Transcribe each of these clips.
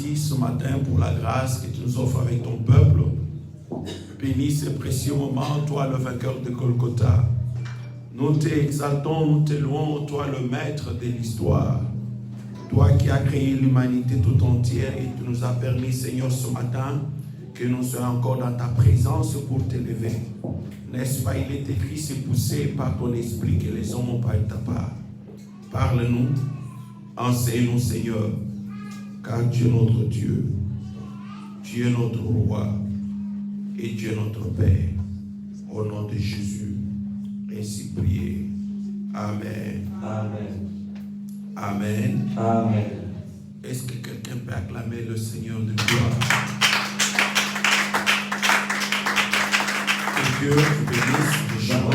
merci ce matin pour la grâce que tu nous offres avec ton peuple. Bénis ce précieux moment, toi le vainqueur de Golgotha. Nous t'exaltons, nous te louons, toi le maître de l'histoire. Toi qui as créé l'humanité tout entière et tu nous as permis, Seigneur, ce matin, que nous soyons encore dans ta présence pour t'élever. N'est-ce pas, il est écrit, c'est poussé par ton esprit que les hommes ont pas eu ta part. Parle-nous, enseigne-nous, Seigneur, car tu es notre Dieu, tu es notre roi et tu es notre Père. Au nom de Jésus, ainsi prié. Amen. Amen. Amen. Amen. Est-ce que quelqu'un peut acclamer le Seigneur de gloire? Que Dieu vous bénisse richement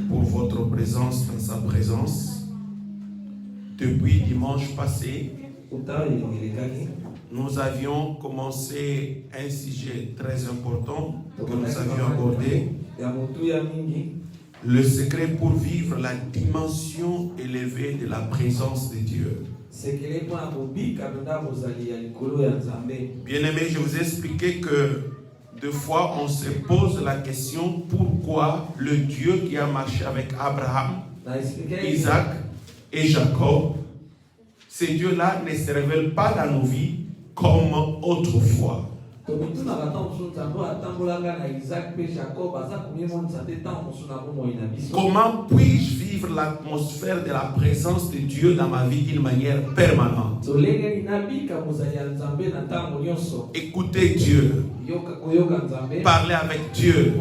pour votre présence dans sa présence. Depuis dimanche passé, nous avions commencé un sujet très important que nous avions abordé. Le secret pour vivre la dimension élevée de la présence de Dieu. Bien-aimé, je vous ai expliqué que deux fois on se pose la question pourquoi le Dieu qui a marché avec Abraham, Isaac et Jacob, ce Dieu-là ne se révèle pas dans nos vies comme autrefois. Comment puis-je vivre l'atmosphère de la présence de Dieu dans ma vie d'une manière permanente? Écoutez Dieu. Parlez avec Dieu.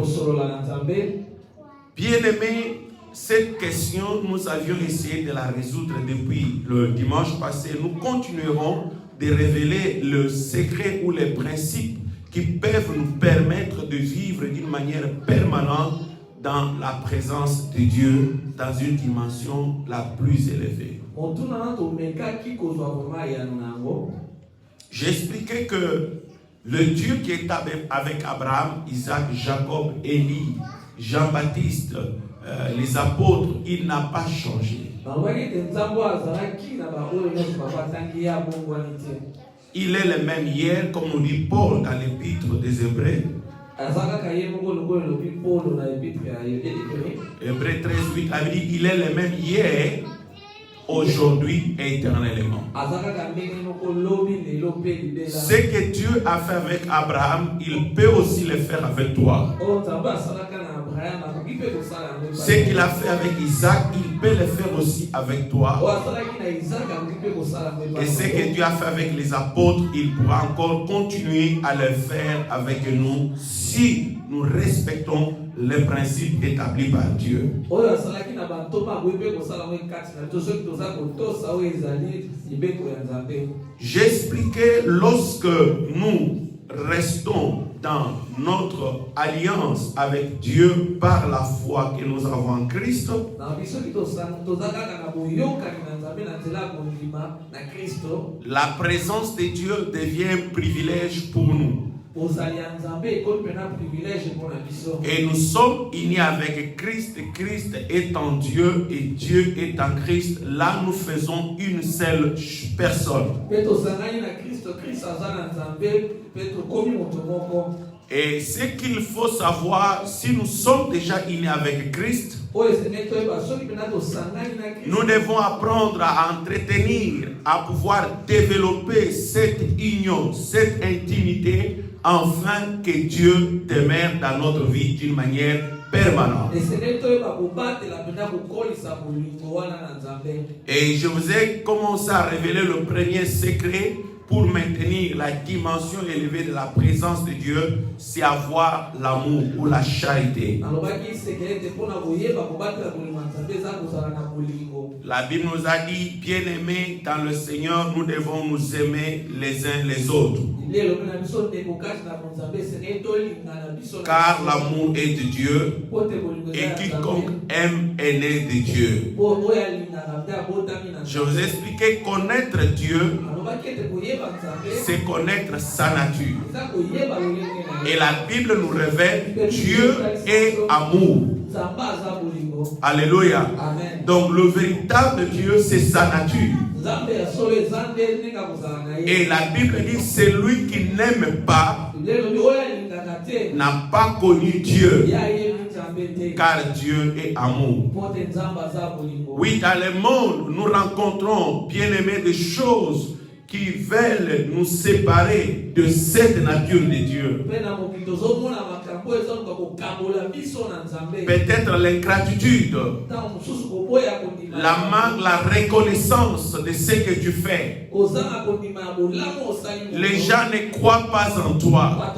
Bien-aimé, cette question, nous avions essayé de la résoudre depuis le dimanche passé. Nous continuerons de révéler le secret ou les principes qui peuvent nous permettre de vivre d'une manière permanente dans la présence de Dieu, dans une dimension la plus élevée. J'ai expliqué que le Dieu qui est avec Abraham, Isaac, Jacob, Élie, Jean-Baptiste, les apôtres, il n'a pas changé. Il est le même hier, comme nous dit Paul dans l'épître des Hébreux. Hébreux 13:8 a dit il est le même hier, aujourd'hui et éternellement. Ce que Dieu a fait avec Abraham, il peut aussi le faire avec toi. Ce qu'il a fait avec Isaac, il peut le faire aussi avec toi. Et ce que Dieu a fait avec les apôtres, il pourra encore continuer à le faire avec nous si nous respectons les principes établis par Dieu. J'expliquais lorsque nous restons dans notre alliance avec Dieu par la foi que nous avons en Christ, la présence de Dieu devient un privilège pour nous. Et nous sommes unis avec Christ. Christ est en Dieu et Dieu est en Christ. Là, nous faisons une seule personne. Et ce qu'il faut savoir, si nous sommes déjà unis avec Christ, nous devons apprendre à entretenir, à pouvoir développer cette union, cette intimité, afin que Dieu demeure dans notre vie d'une manière permanente. Et je vous ai commencé à révéler le premier secret pour maintenir la dimension élevée de la présence de Dieu, c'est avoir l'amour ou la charité. La Bible nous a dit, bien-aimés dans le Seigneur, nous devons nous aimer les uns les autres. Car l'amour est de Dieu et quiconque aime est né de Dieu. Je vous ai expliqué, connaître Dieu, c'est connaître sa nature. Et la Bible nous révèle Dieu est amour. Alléluia. Donc le véritable Dieu, c'est sa nature. Et la Bible dit celui qui n'aime pas n'a pas connu Dieu, car Dieu est amour. Oui, dans le monde, nous rencontrons, bien aimés, des choses qui veulent nous séparer de cette nature de Dieu. Peut-être l'ingratitude, la manque, la reconnaissance de ce que tu fais. Les gens ne croient pas en toi,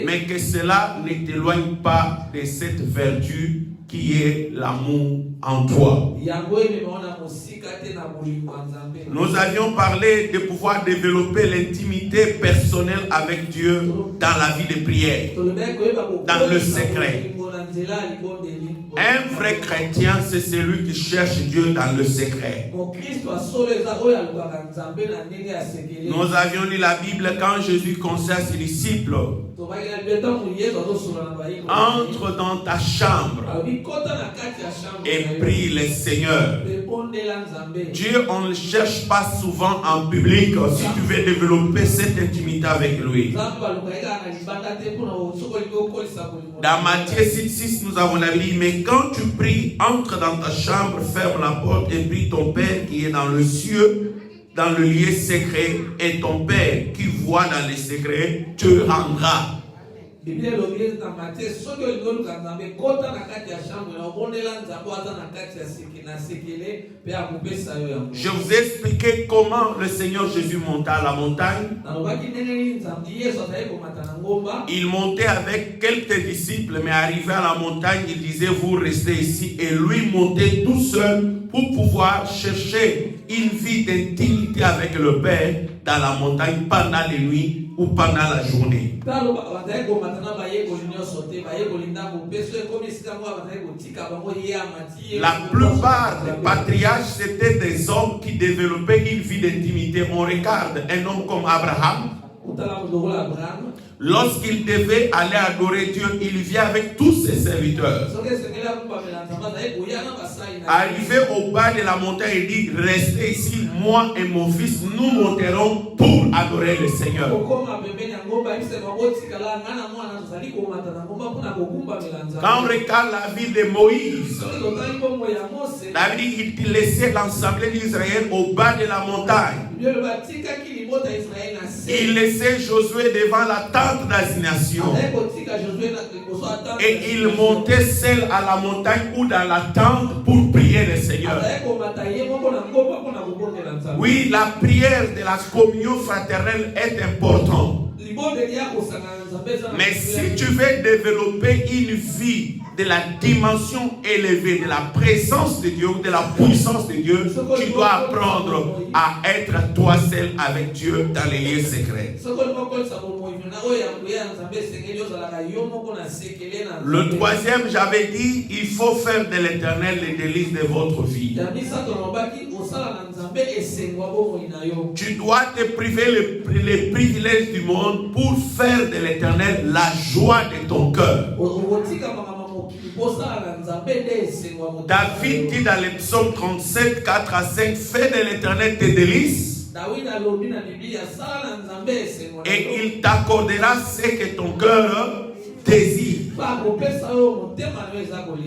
mais que cela ne t'éloigne pas de cette vertu qui est l'amour en toi. Nous avions parlé de pouvoir développer l'intimité personnelle avec Dieu dans la vie de prière, dans le secret. Un vrai chrétien, c'est celui qui cherche Dieu dans le secret. Nous avions lu la Bible quand Jésus conseille à ses disciples: entre dans ta chambre et prie le Seigneur. Dieu, on ne le cherche pas souvent en public si tu veux développer cette intimité avec lui. Dans Matthieu 6, nous avons la Bible, mais quand tu pries, entre dans ta chambre, ferme la porte et prie ton Père qui est dans le cieux, dans le lieu secret, et ton Père qui voit dans les secrets te rendra. Je vous ai expliqué comment le Seigneur Jésus monta à la montagne. Il montait avec quelques disciples, mais arrivé à la montagne, il disait: vous restez ici. Et lui montait tout seul pour pouvoir chercher une vie d'intimité avec le Père dans la montagne pendant les nuits ou pendant la journée. La plupart des patriarches, c'était des hommes qui développaient une vie d'intimité. On regarde un homme comme Abraham. Lorsqu'il devait aller adorer Dieu, il vient avec tous ses serviteurs. Arrivé au bas de la montagne, il dit: restez ici, moi et mon fils, nous monterons pour adorer le Seigneur. Quand on regarde la vie de Moïse, David, il laissait l'assemblée d'Israël au bas de la montagne. Il laissait Josué devant la tente d'assignation. Et il montait seul à la montagne ou dans la tente pour prier le Seigneur. Oui, la prière de la communion fraternelle est importante. Mais si tu veux développer une vie de la dimension élevée de la présence de Dieu, de la puissance de Dieu, tu dois apprendre à être toi seul avec Dieu dans les lieux secrets. Le troisième, j'avais dit, il faut faire de l'Éternel les délices de votre vie. Tu dois te priver les privilèges du monde pour faire de l'Éternel la joie de ton cœur. David dit dans le psaume 37, 4 à 5, fais de l'Éternel tes délices et il t'accordera ce que ton cœur désire.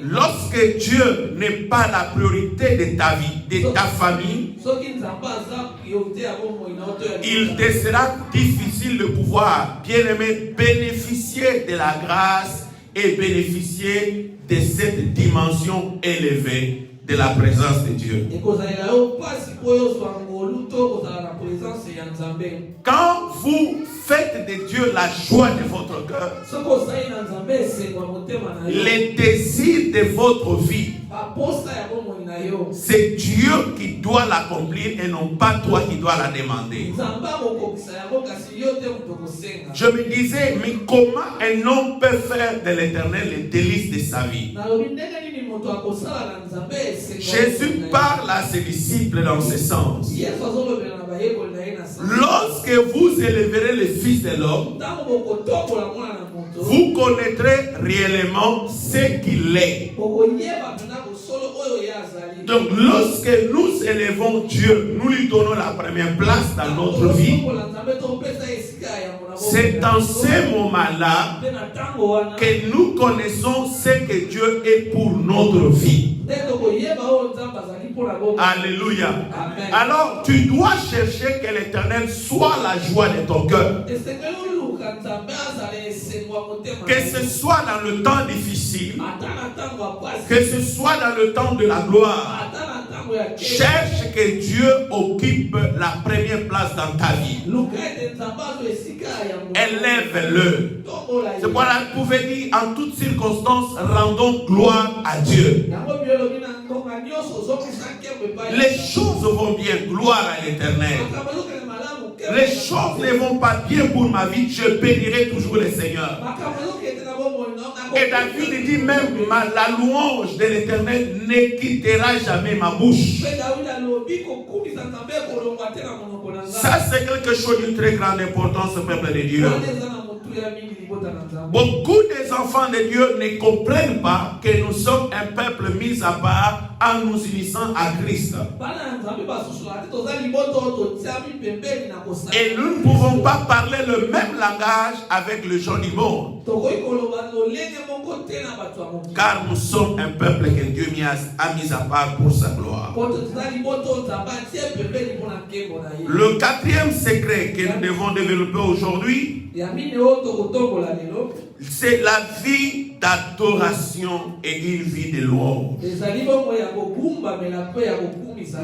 Lorsque Dieu n'est pas la priorité de ta vie, de ta famille, il te sera difficile de pouvoir, bien aimé, bénéficier de la grâce et bénéficier de cette dimension élevée de la présence de Dieu. Quand vous faites de Dieu la joie de votre cœur, les désirs de votre vie, c'est Dieu qui doit l'accomplir et non pas toi qui dois la demander. Je me disais, mais comment un homme peut faire de l'Éternel les délices de sa vie? Jésus parle à ses disciples dans ce sens. Lorsque vous élèverez le Fils de l'homme, vous connaîtrez réellement ce qu'il est. Donc lorsque nous élevons Dieu, nous lui donnons la première place dans notre vie. C'est dans ces moments-là que nous connaissons ce que Dieu est pour notre vie. Alléluia. Amen. Alors tu dois chercher que l'Éternel soit la joie de ton cœur. Que ce soit dans le temps difficile, que ce soit dans le temps de la gloire, cherche que Dieu occupe la première place dans ta vie. Élève-le. C'est pourquoi vous pouvez dire en toutes circonstances, rendons gloire à Dieu. Les choses vont bien, gloire à l'Éternel. Les choses ne vont pas bien pour ma vie, je bénirai toujours le Seigneur. Et David dit même, la louange de l'Éternel ne quittera jamais ma bouche. Ça, c'est quelque chose de très grande importance au peuple de Dieu. Beaucoup des enfants de Dieu ne comprennent pas que nous sommes un peuple mis à part en nous unissant à Christ. Et nous ne pouvons pas parler le même langage avec les gens du monde. Car nous sommes un peuple que Dieu a mis à part pour sa gloire. Le quatrième secret que nous devons développer aujourd'hui, c'est la vie d'adoration et une vie de louange.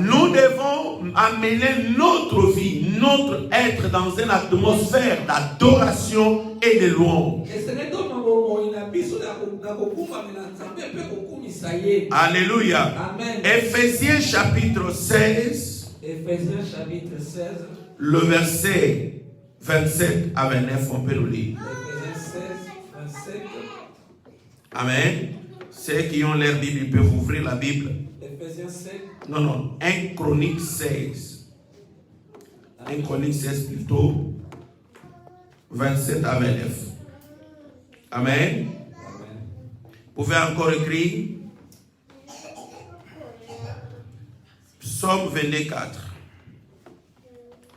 Nous devons amener notre vie, notre être dans une atmosphère d'adoration et de louange. Alléluia. Amen. Éphésiens chapitre 16, le verset 27 à 29, on peut le lire. Amen. Ceux qui ont leur Bible, ils peuvent ouvrir la Bible. Non, 1 Chronique 16. 1 Chronique 16 plutôt. 27 à 29. Amen. Vous pouvez encore écrire. Psaume 24.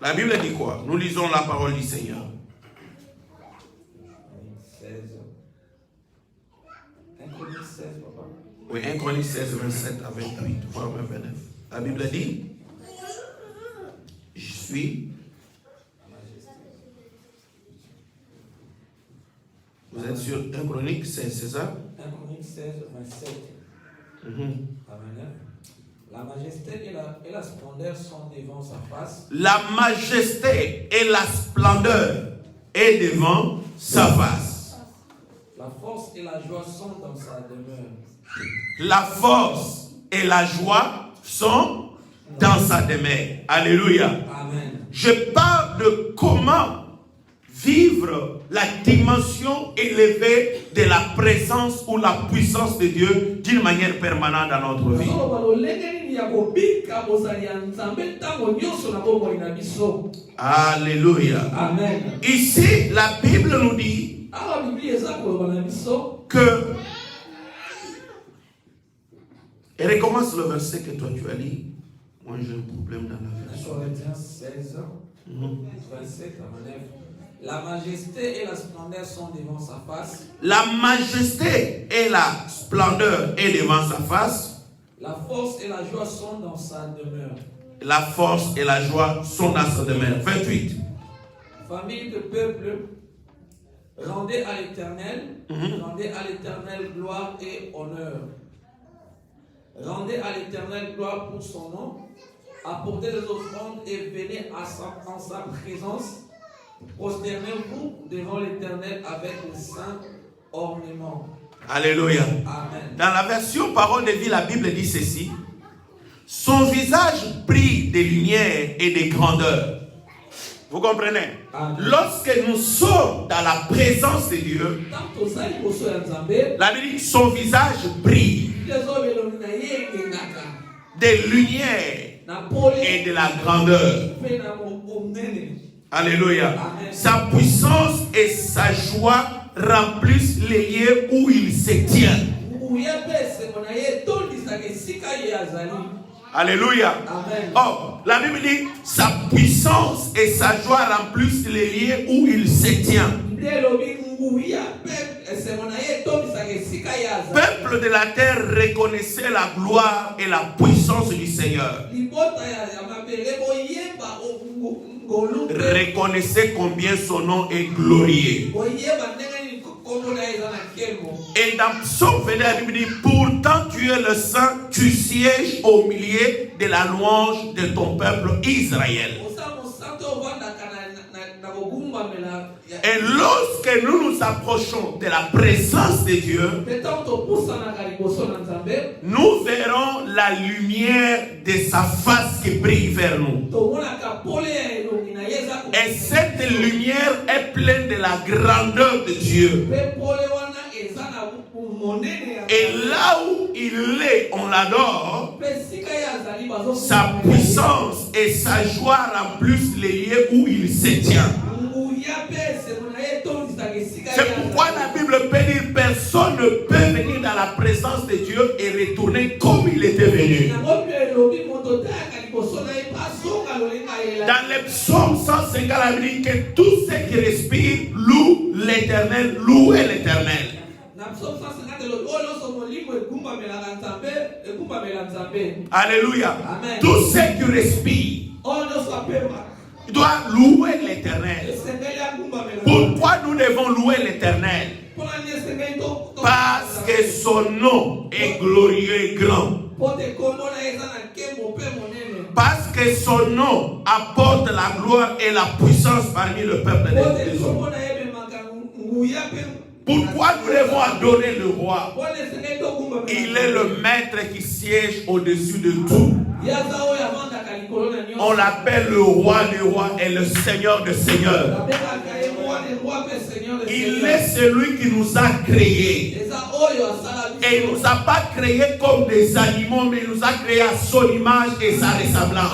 La Bible dit quoi? Nous lisons la parole du Seigneur. 16, papa. Oui, 1 Chronique 16, 27 à 28, voire 29. La Bible dit, je suis. Vous êtes sur 1 Chronique 16, c'est ça? 1 Chronique 16, 27 à 29. La majesté et la splendeur sont devant sa face. La majesté et la splendeur est devant sa face. La force et la joie sont dans sa demeure. La force et la joie sont dans sa demeure. Alléluia. Amen. Je parle de comment vivre la dimension élevée de la présence ou la puissance de Dieu d'une manière permanente dans notre vie. Alléluia. Amen. Ici, la Bible nous dit que... Et recommence le verset que toi tu as lu. Moi j'ai un problème dans la version. Corinthiens 16, 27 à 29. La majesté et la splendeur sont devant sa face. La majesté et la splendeur est devant sa face. La force et la joie sont dans sa demeure. La force et la joie sont dans sa demeure. 28. Famille de peuple, rendez à l'Éternel gloire et honneur. Rendez à l'Éternel gloire pour son nom. Apportez des offrandes et venez en sa présence. Prosternez-vous devant l'Éternel avec le saint ornement. Alléluia. Amen. Dans la version Parole de vie, la Bible dit ceci. Son visage brille de lumière et de grandeur. Vous comprenez? Amen. Lorsque nous sommes dans la présence de Dieu, la Bible dit son visage brille de lumière et de la grandeur. Alléluia. Amen. Sa puissance et sa joie remplissent les lieux où il se tient. Alléluia. Amen. Oh, la Bible dit, sa puissance et sa joie remplissent les lieux où il se tient. Peuple de la terre, reconnaissait la gloire et la puissance du Seigneur. Reconnaissez combien son nom est glorieux. Et dans Psaume 21, la Bible dit, pourtant tu es le Saint, tu sièges au milieu de la louange de ton peuple Israël. Et lorsque nous nous approchons de la présence de Dieu, nous verrons la lumière de sa face qui brille vers nous. Et cette lumière est pleine de la grandeur de Dieu. Et là où il est, on l'adore. Sa puissance et sa joie remplissent les lieux où il se tient. C'est pourquoi la Bible peut dire personne ne peut venir dans la présence de Dieu et retourner comme il était venu. Dans le psaume 150, la Bible dit que tous ceux qui respirent louent l'Éternel, louent l'Éternel. Alléluia. Amen. Tous ceux qui respirent doivent louer l'Éternel. Pourquoi nous devons louer l'Éternel? Parce que son nom est glorieux et grand. Parce que son nom apporte la gloire et la puissance parmi le peuple des hommes. Pourquoi nous devons adorer le roi? Il est le maître qui siège au-dessus de tout. On l'appelle le roi des rois et le seigneur des seigneurs. Il est celui qui nous a créés. Et il ne nous a pas créés comme des animaux, mais il nous a créés à son image et sa ressemblance.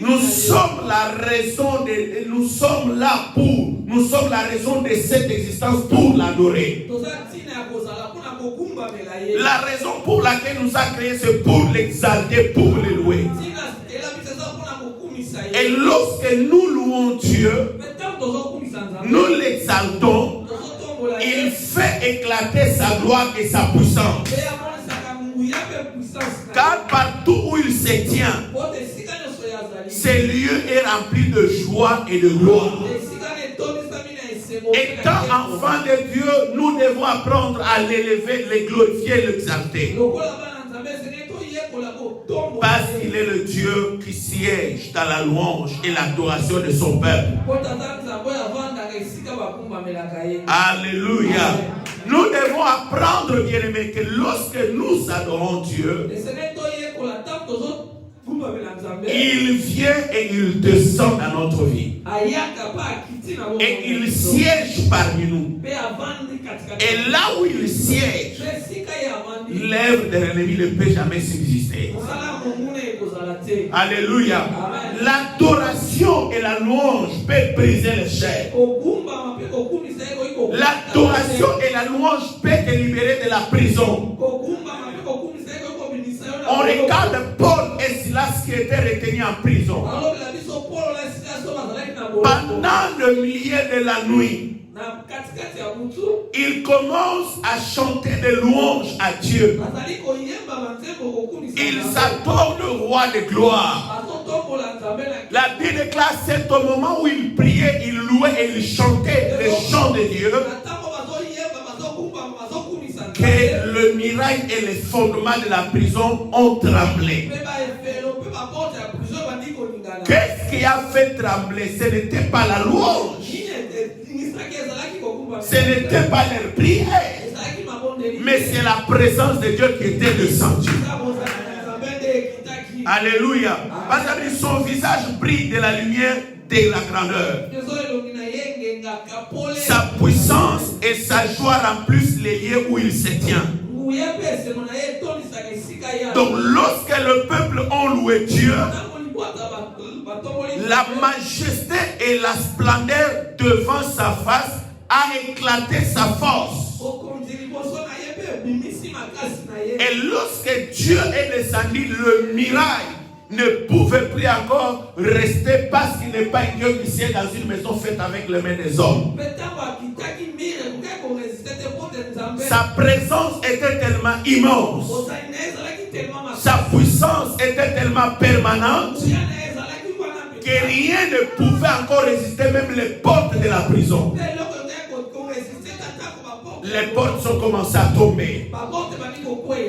Nous sommes la raison de, nous sommes la raison de cette existence pour l'adorer. La raison pour laquelle nous a créés, c'est pour l'exalter, pour le louer. Et lorsque nous louons Dieu, nous l'exaltons, il fait éclater sa gloire et sa puissance. Car partout où il se tient, ce lieu est rempli de joie et de gloire. Étant enfants de Dieu, nous devons apprendre à l'élever, le glorifier, l'exalter. Parce qu'il est le Dieu qui siège dans la louange et l'adoration de son peuple. Alléluia. Nous devons apprendre, bien-aimés, que lorsque nous adorons Dieu, il vient et il descend dans notre vie. Et il siège parmi nous. Et là où il siège, l'œuvre de l'ennemi ne peut jamais subsister. Alléluia. L'adoration et la louange peuvent briser les chaînes. L'adoration et la louange peuvent te libérer de la prison. On regarde Paul et Silas qui étaient retenus en prison. Pendant le milieu de la nuit, ils commencent à chanter des louanges à Dieu. Ils adorent le roi de gloire. La Bible déclare c'est au moment où ils priaient, ils louaient et ils chantaient les chants de Dieu que le miracle et les fondements de la prison ont tremblé. Qu'est-ce qui a fait trembler? Ce n'était pas la louange. Ce n'était pas leur prière. Mais c'est la présence de Dieu qui était descendue. Alléluia. Parce que son visage brille de la lumière de la grandeur. Sa puissance et sa joie remplissent les lieux où il se tient. Donc lorsque le peuple a loué Dieu, la majesté et la splendeur devant sa face a éclaté sa force. Et lorsque Dieu est descendu, le miracle ne pouvait plus encore rester parce qu'il n'est pas un Dieu qui siège dans une maison faite avec les mains des hommes. Sa présence était tellement immense. Sa puissance était tellement permanente que rien ne pouvait encore résister, même les portes de la prison. Les portes sont commencées à tomber.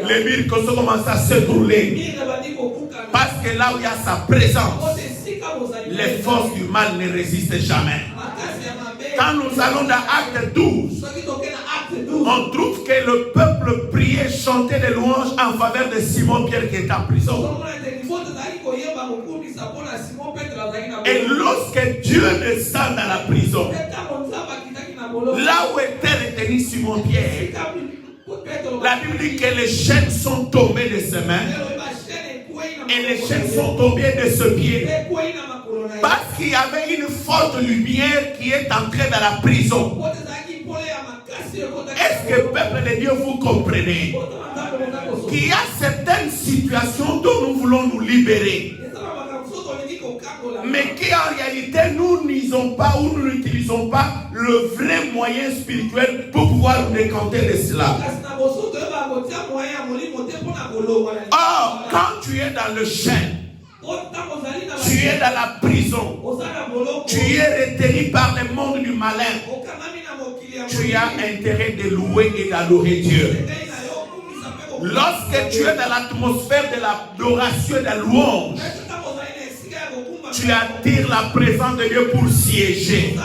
Les murs ont commencé à s'écrouler. Parce que là où il y a sa présence, les forces du mal ne résistent jamais. Quand nous allons dans Acte 12, on trouve que le peuple priait, chantait des louanges en faveur de Simon-Pierre qui est en prison. Et lorsque Dieu descend dans la prison, là où était retenu Simon-Pierre, la Bible dit que les chaînes sont tombées de ses mains et les chaînes sont tombées de ses pieds. Parce qu'il y avait une forte lumière qui est entrée dans la prison. Est-ce que peuple de Dieu vous comprenez? Qu'il y a certaines situations dont nous voulons nous libérer, mais qu'en réalité nous n'utilisons pas ou nous n'utilisons pas le vrai moyen spirituel pour pouvoir nous décanter de cela. Or, quand tu es dans le chêne, tu es dans la prison, tu es retenu par le monde du malin, tu as intérêt de louer et d'adorer Dieu. Lorsque tu es dans l'atmosphère de l'adoration et de la louange, tu attires la présence de Dieu pour siéger.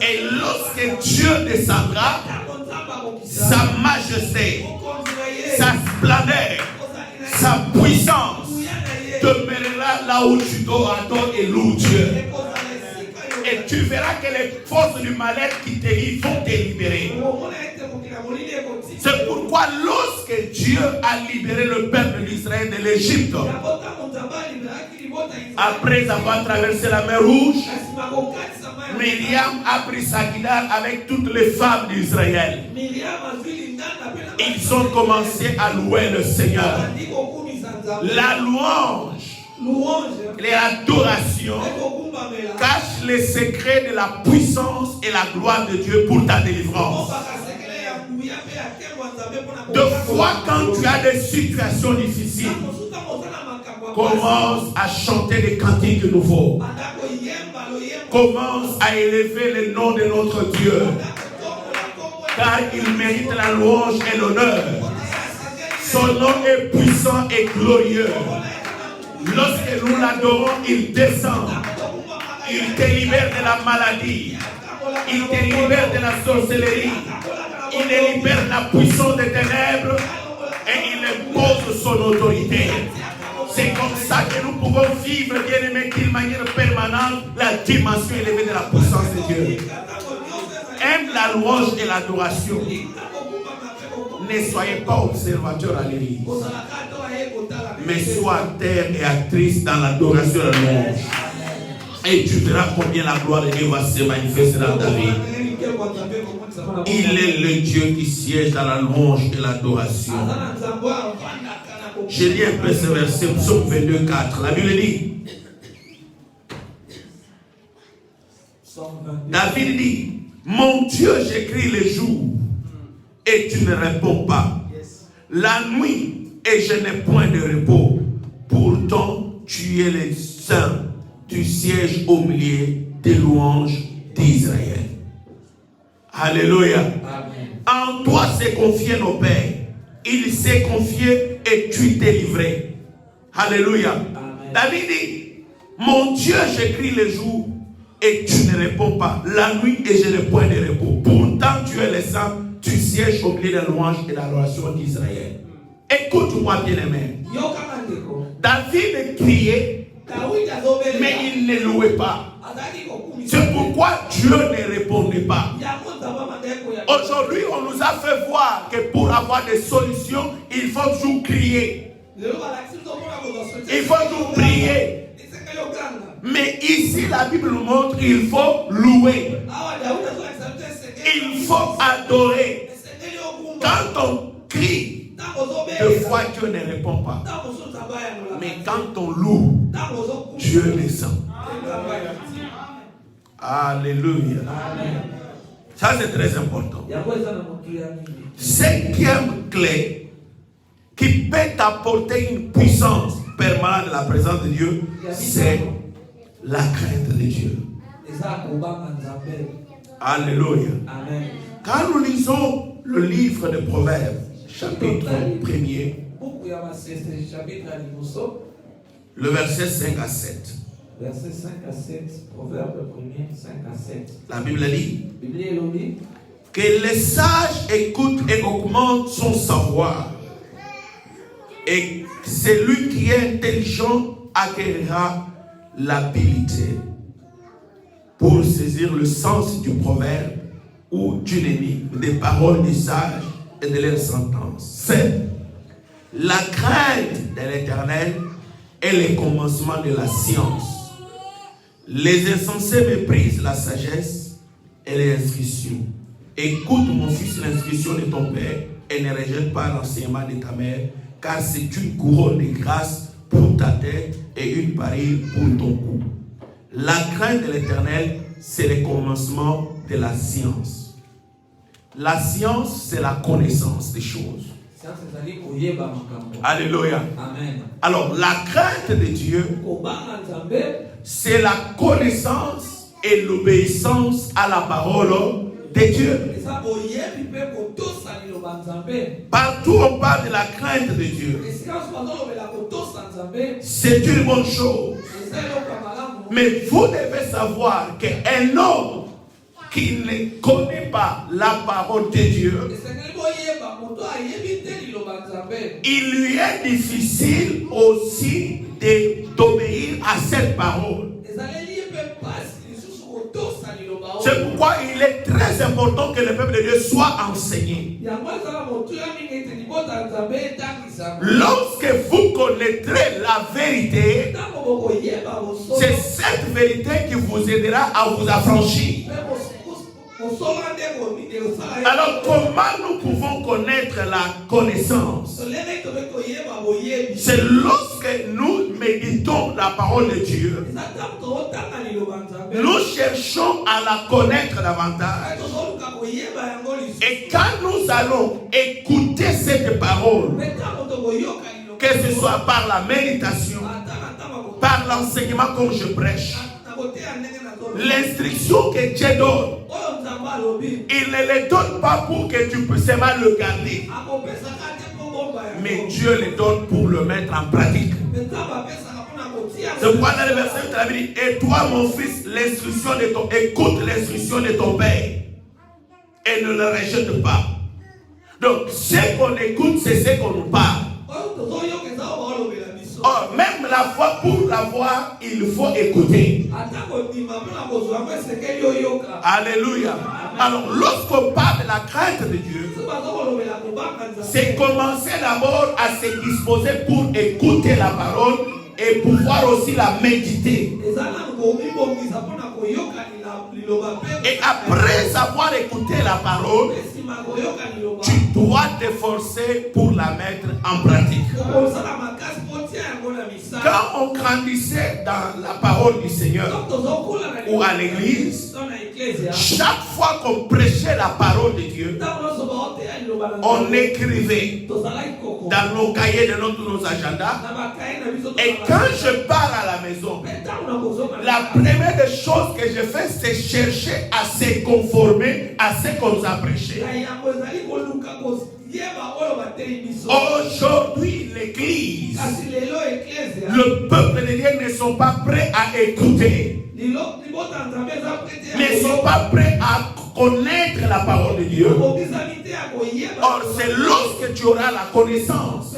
Et lorsque Dieu descendra, sa majesté, sa splendeur, sa puissance demeurera là où tu dois adorer et louer Dieu. Et tu verras que les forces du mal-être qui te lient vont te libérer. C'est pourquoi lorsque Dieu a libéré le peuple d'Israël de l'Égypte, après avoir traversé la mer Rouge, Myriam a pris sa guitare avec toutes les femmes d'Israël. Ils ont commencé à louer le Seigneur. La louange et l'adoration cachent les secrets de la puissance et la gloire de Dieu pour ta délivrance. Deux fois, quand tu as des situations difficiles, commence à chanter des cantiques nouveaux. Commence à élever le nom de notre Dieu, car il mérite la louange et l'honneur. Son nom est puissant et glorieux. Lorsque nous l'adorons, il descend. Il te libère de la maladie. Il te libère de la sorcellerie. Il te libère de la puissance des ténèbres et il impose son autorité. C'est comme ça que nous pouvons vivre, bien aimé, d'une manière permanente, la dimension élevée de la puissance de Dieu. Aime la louange et l'adoration. Ne soyez pas observateur à l'église, mais sois acteur et actrice dans l'adoration et la louange. Et tu verras combien la gloire de Dieu va se manifester dans ta vie. Il est le Dieu qui siège dans la louange et l'adoration. Je lis un peu ce verset, Psaume 22, 4. La Bible dit, David dit, mon Dieu, j'écris les jours et tu ne réponds pas. La nuit et je n'ai point de repos. Pourtant, tu es le saint. Tu sièges au milieu des louanges d'Israël. Alléluia. Amen. En toi s'est confié nos pères. Il s'est confié et tu t'es livré. Alléluia. Amen. David dit, mon Dieu, j'écris le jour et tu ne réponds pas. La nuit et je n'ai point de repos. Pourtant, tu es le saint. Tu sièges au milieu des louanges et de l'adoration d'Israël. Écoute-moi, bien-aimé. David criait, mais il ne louait pas. C'est pourquoi Dieu ne répondait pas. Aujourd'hui, on nous a fait voir que pour avoir des solutions, il faut toujours crier. Il faut toujours prier. Mais ici, la Bible nous montre qu'il faut louer. Il faut adorer. Quand on crie, Deux fois Dieu ne répond pas. Mais quand on loue, Dieu descend. Alléluia. Ça c'est très important. Cinquième clé qui peut t'apporter une puissance permanente de la présence de Dieu, c'est la crainte de Dieu. Alléluia. Quand nous lisons le livre de Proverbes, chapitre 1er, le verset 5 à 7. Verset 5 à 7, Proverbe 1er, 5 à 7. La Bible dit que les sages écoutent et augmentent son savoir, et celui qui est intelligent acquérira l'habileté pour saisir le sens du proverbe ou d'une énigme, des paroles des sages et de leurs sentences. C'est la crainte de l'Éternel est le commencement de la science. Les insensés méprisent la sagesse et l'instruction. Écoute, mon fils, l'instruction de ton père et ne rejette pas l'enseignement de ta mère, car c'est une couronne de grâce pour ta tête et une parure pour ton cou. La crainte de l'Éternel, c'est le commencement de la science. La science, c'est la connaissance des choses. Alléluia. Amen. Alors, la crainte de Dieu, c'est la connaissance et l'obéissance à la parole de Dieu. Partout on parle de la crainte de Dieu. C'est une bonne chose. Mais vous devez savoir qu'un homme qui ne connaît pas la parole de Dieu, il lui est difficile aussi d'obéir à cette parole. C'est pourquoi il est très important que le peuple de Dieu soit enseigné. Lorsque vous connaîtrez la vérité, c'est cette vérité qui vous aidera à vous affranchir. Alors comment nous pouvons connaître la connaissance? C'est lorsque nous méditons la parole de Dieu, nous cherchons à la connaître davantage, et quand nous allons écouter cette parole, que ce soit par la méditation, par l'enseignement comme je prêche, l'instruction que Dieu donne, il ne le donne pas pour que tu puisses seulement le garder, mais Dieu le donne pour le mettre en pratique. C'est pourquoi dans le verset, il a dit: et toi mon fils, écoute l'instruction de ton père et ne le rejette pas. Donc ce qu'on écoute, c'est ce qu'on nous parle. Or, même la foi, pour la voir, il faut écouter. Alléluia. Alors, lorsqu'on parle de la crainte de Dieu, c'est commencer d'abord à se disposer pour écouter la parole et pouvoir aussi la méditer. Et après avoir écouté la parole, tu dois t'efforcer pour la mettre en pratique. Quand on grandissait dans la parole du Seigneur ou à l'église, chaque fois qu'on prêchait la parole de Dieu, on écrivait dans nos cahiers de nos agendas. Et quand je pars à la maison, la première des choses que je fais, c'est chercher à se conformer à ce qu'on nous a prêché. Aujourd'hui, l'église, le peuple de Dieu ne sont pas prêts à écouter, ne sont pas prêts à connaître la parole de Dieu. Or, c'est lorsque tu auras la connaissance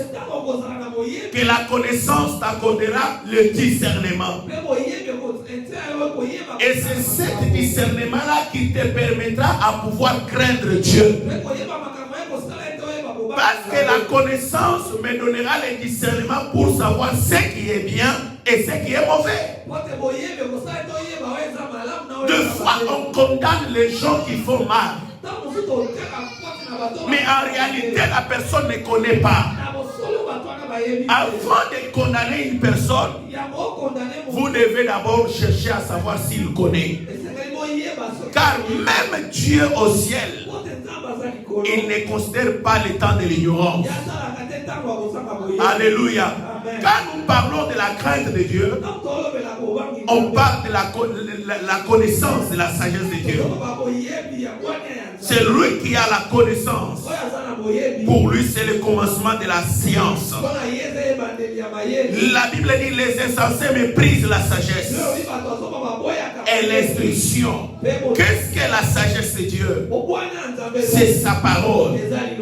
que la connaissance t'accordera le discernement. Et c'est ce discernement-là qui te permettra à pouvoir craindre Dieu. Parce que la connaissance me donnera le discernement pour savoir ce qui est bien et ce qui est mauvais. Deux fois, on condamne les gens qui font mal. Mais en réalité, la personne ne connaît pas. Avant de condamner une personne, vous devez d'abord chercher à savoir s'il connaît. Car même Dieu au ciel, il ne considère pas le temps de l'ignorance. Alléluia. Quand nous parlons de la crainte de Dieu, on parle de la connaissance de la sagesse de Dieu. C'est lui qui a la connaissance. Pour lui, c'est le commencement de la science. La Bible dit les insensés méprisent la sagesse et l'instruction. Qu'est-ce que la sagesse de Dieu? C'est sa parole.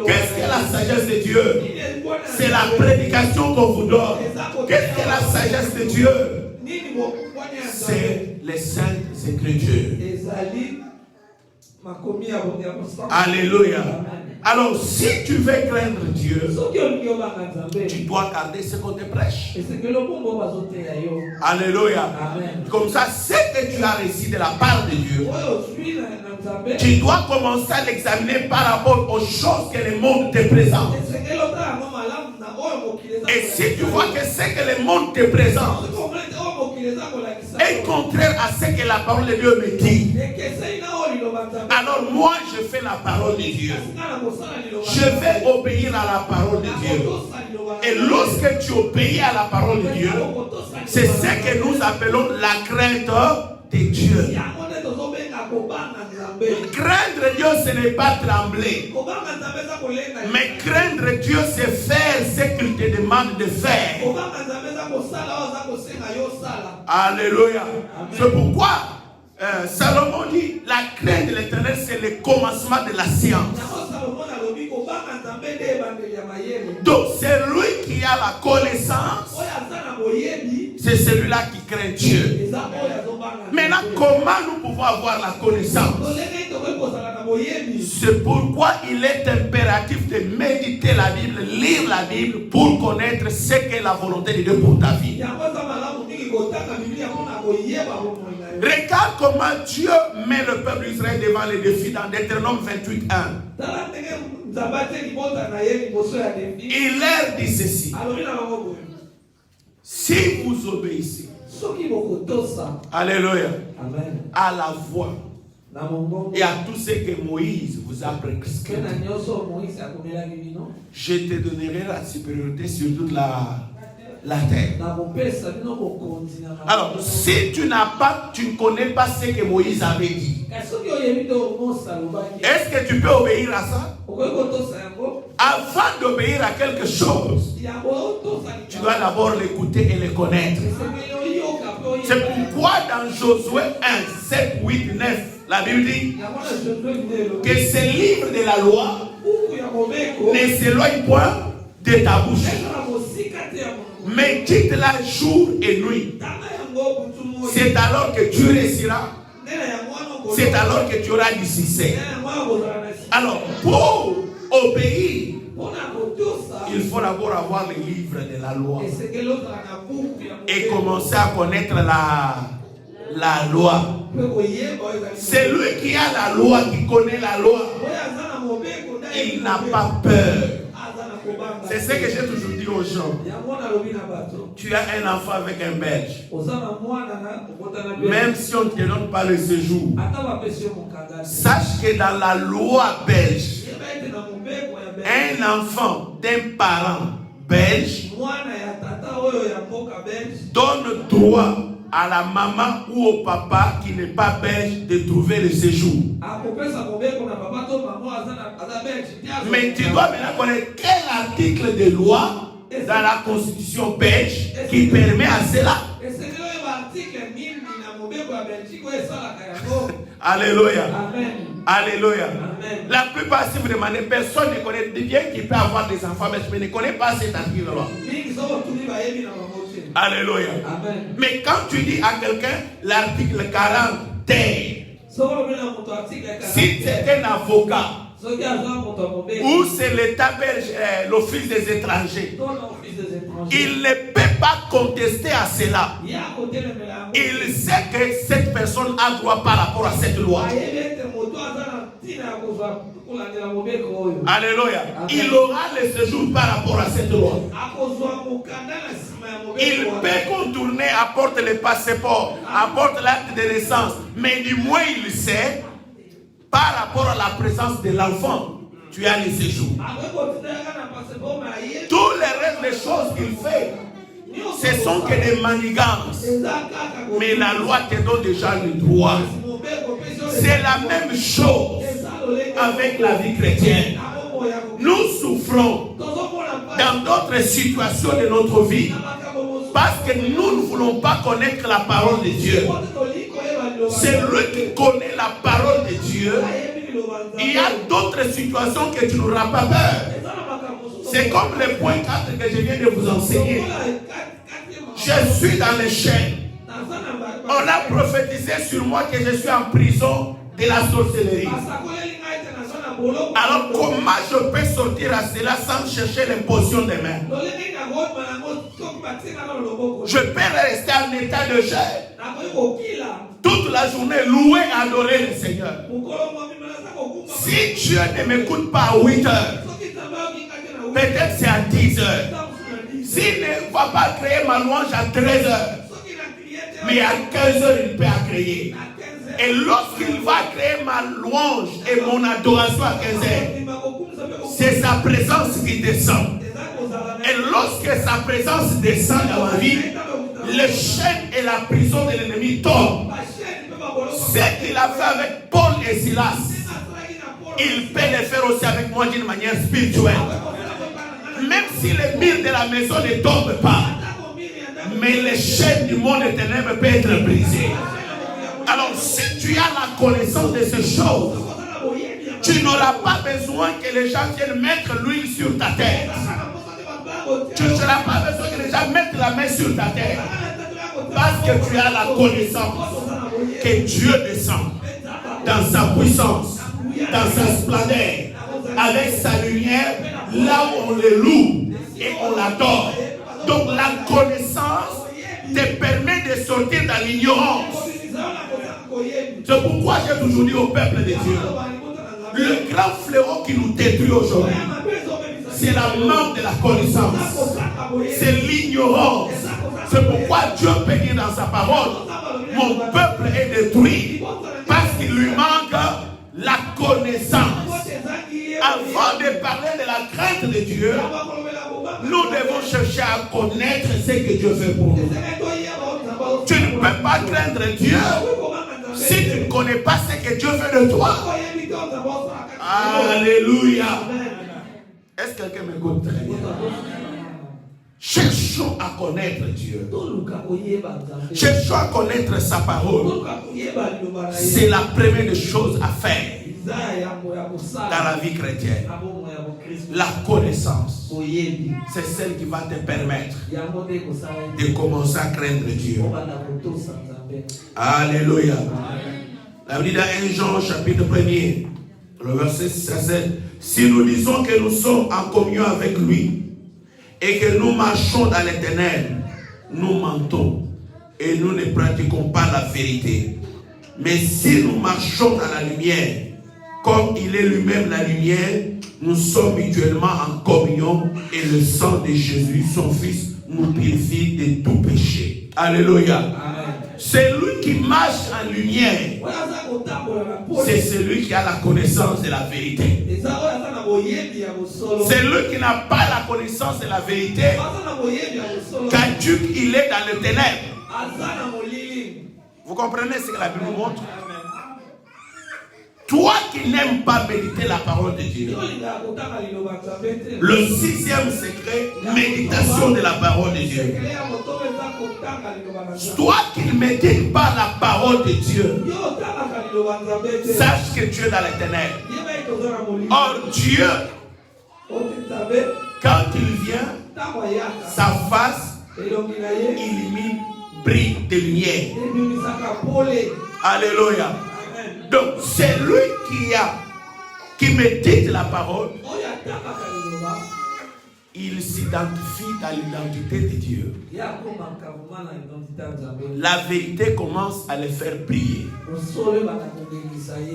Qu'est-ce que la sagesse de Dieu? C'est la prédication qu'on vous donne. Qu'est-ce que la sagesse de Dieu? C'est les saintes écritures. Alléluia. Alors, si tu veux craindre Dieu, tu dois garder ce qu'on te prêche. Alléluia. Comme ça, ce que tu as reçu de la part de Dieu, tu dois commencer à l'examiner par rapport aux choses que le monde te présente. Et si tu vois que ce que le monde te présente est contraire à ce que la parole de Dieu me dit, alors moi je fais la parole de Dieu. Je vais obéir à la parole de Dieu. Et lorsque tu obéis à la parole de Dieu, c'est ce que nous appelons la crainte de Dieu. Craindre Dieu, ce n'est pas trembler. Mais craindre Dieu, c'est faire ce qu'il te demande de faire. Alléluia. C'est pourquoi Salomon dit, la crainte de l'Éternel, c'est le commencement de la science. Donc, c'est lui qui a la connaissance. C'est celui-là qui craint Dieu. Maintenant, comment nous pouvons avoir la connaissance? C'est pourquoi il est impératif de méditer la Bible, lire la Bible pour connaître ce qu'est la volonté de Dieu pour ta vie. Regarde comment Dieu met le peuple d'Israël devant les défis dans Deutéronome 28:1. Il leur dit ceci. Si vous obéissez, alléluia, à la voix et à tout ce que Moïse vous a prescrit, je te donnerai la supériorité sur toute la terre. Alors, si tu ne connais pas ce que Moïse avait dit, est-ce que tu peux obéir à ça? Avant d'obéir à quelque chose, tu dois d'abord l'écouter et le connaître. C'est pourquoi dans Josué 1, 7, 8, 9, la Bible dit que ce livre de la loi ne s'éloigne point de ta bouche, mais dites-la jour et nuit. C'est alors que tu réussiras. C'est alors que tu auras du succès. Alors, pour obéir, il faut d'abord avoir le livre de la loi et commencer à connaître la loi. C'est lui qui a la loi, qui connaît la loi. Il n'a pas peur. C'est ce que j'ai toujours dit aux gens. Tu as un enfant avec un Belge. Même si on ne te donne pas le séjour, sache que dans la loi belge, un enfant d'un parent belge donne droit à la maman ou au papa qui n'est pas belge de trouver le séjour. Mais tu dois maintenant connaître quel article de loi dans la constitution belge qui permet à cela. Alléluia. Amen. Alléluia. Amen. La plupart, si vous demandez, personne ne connaît bien qui peut avoir des enfants, mais ne connaît pas cet article-là. Alléluia. Amen. Mais quand tu dis à quelqu'un l'article 40, si c'est un avocat ou c'est l'État belge, l'Office des étrangers, il ne peut pas contester à cela. Il sait que cette personne a droit par rapport à cette loi. Alléluia. Il aura le séjour par rapport à cette loi. Il peut contourner, apporte le passeport, apporte l'acte de naissance, mais du moins il sait, par rapport à la présence de l'enfant, tu as le séjour. Tous les restes des choses qu'il fait, ce sont que des manigances. Mais la loi te donne déjà le droit. C'est la même chose avec la vie chrétienne. Nous souffrons dans d'autres situations de notre vie parce que nous ne voulons pas connaître la parole de Dieu. C'est lui qui connaît la parole de Dieu. Il y a d'autres situations que tu n'auras pas peur. C'est comme le point 4 que je viens de vous enseigner. Je suis dans les chaînes. On a prophétisé sur moi que je suis en prison de la sorcellerie. Alors comment je peux sortir à cela sans chercher les potions des mains? Je peux rester en état de chair toute la journée, louer et adorer le Seigneur. Si Dieu ne m'écoute pas à 8 heures, peut-être c'est à 10 heures. S'il ne va pas créer ma louange à 13 heures, mais à 15 heures, il peut créer. Et lorsqu'il va créer ma louange et mon adoration à 15 heures, c'est sa présence qui descend. Et lorsque sa présence descend dans ma vie, les chaînes et la prison de l'ennemi tombent. Ce qu'il a fait avec Paul et Silas, il peut le faire aussi avec moi d'une manière spirituelle. Même si les murs de la maison ne tombent pas, mais les chaînes du monde éternel peuvent être brisées. Alors si tu as la connaissance de ces choses, tu n'auras pas besoin que les gens viennent mettre l'huile sur ta tête. Tu n'auras pas besoin que les gens mettent la main sur ta tête. Parce que tu as la connaissance que Dieu descend dans sa puissance, dans sa splendeur, avec sa lumière, là où on le loue et on l'adore. Donc la connaissance te permet de sortir de l'ignorance. C'est pourquoi j'ai toujours dit au peuple de Dieu, le grand fléau qui nous détruit aujourd'hui, c'est la manque de la connaissance, c'est l'ignorance. C'est pourquoi Dieu peut dire dans sa parole, mon peuple est détruit parce qu'il lui manque la connaissance. Avant de parler de la crainte de Dieu, nous devons chercher à connaître ce que Dieu fait pour nous. Tu ne peux pas craindre Dieu si tu ne connais pas ce que Dieu fait de toi. Alléluia. Est-ce que quelqu'un m'écoute très bien? Cherchons à connaître Dieu. Cherchons à connaître sa parole. C'est la première des choses à faire dans la vie chrétienne. La connaissance, c'est celle qui va te permettre de commencer à craindre Dieu. Alléluia. La Bible dit dans 1 Jean chapitre 1er, le verset 16, si nous disons que nous sommes en communion avec lui et que nous marchons dans l'éternel, nous mentons et nous ne pratiquons pas la vérité. Mais si nous marchons dans la lumière, comme il est lui-même la lumière, nous sommes mutuellement en communion et le sang de Jésus, son Fils, nous purifie de tout péché. Alléluia. C'est lui qui marche en lumière. C'est celui qui a la connaissance de la vérité. C'est lui qui n'a pas la connaissance de la vérité. Car Dieu, il est dans le ténèbre. Vous comprenez ce que la Bible montre? Toi qui n'aimes pas méditer la parole de Dieu, le 6e secret, méditation de la parole de Dieu. Toi qui ne médites pas la parole de Dieu, sache que Dieu est dans les ténèbres. Or Dieu, quand il vient, sa face illumine, brille de lumière. Alléluia. Donc c'est lui qui médite la parole. il s'identifie dans l'identité de Dieu. La vérité commence à les faire briller.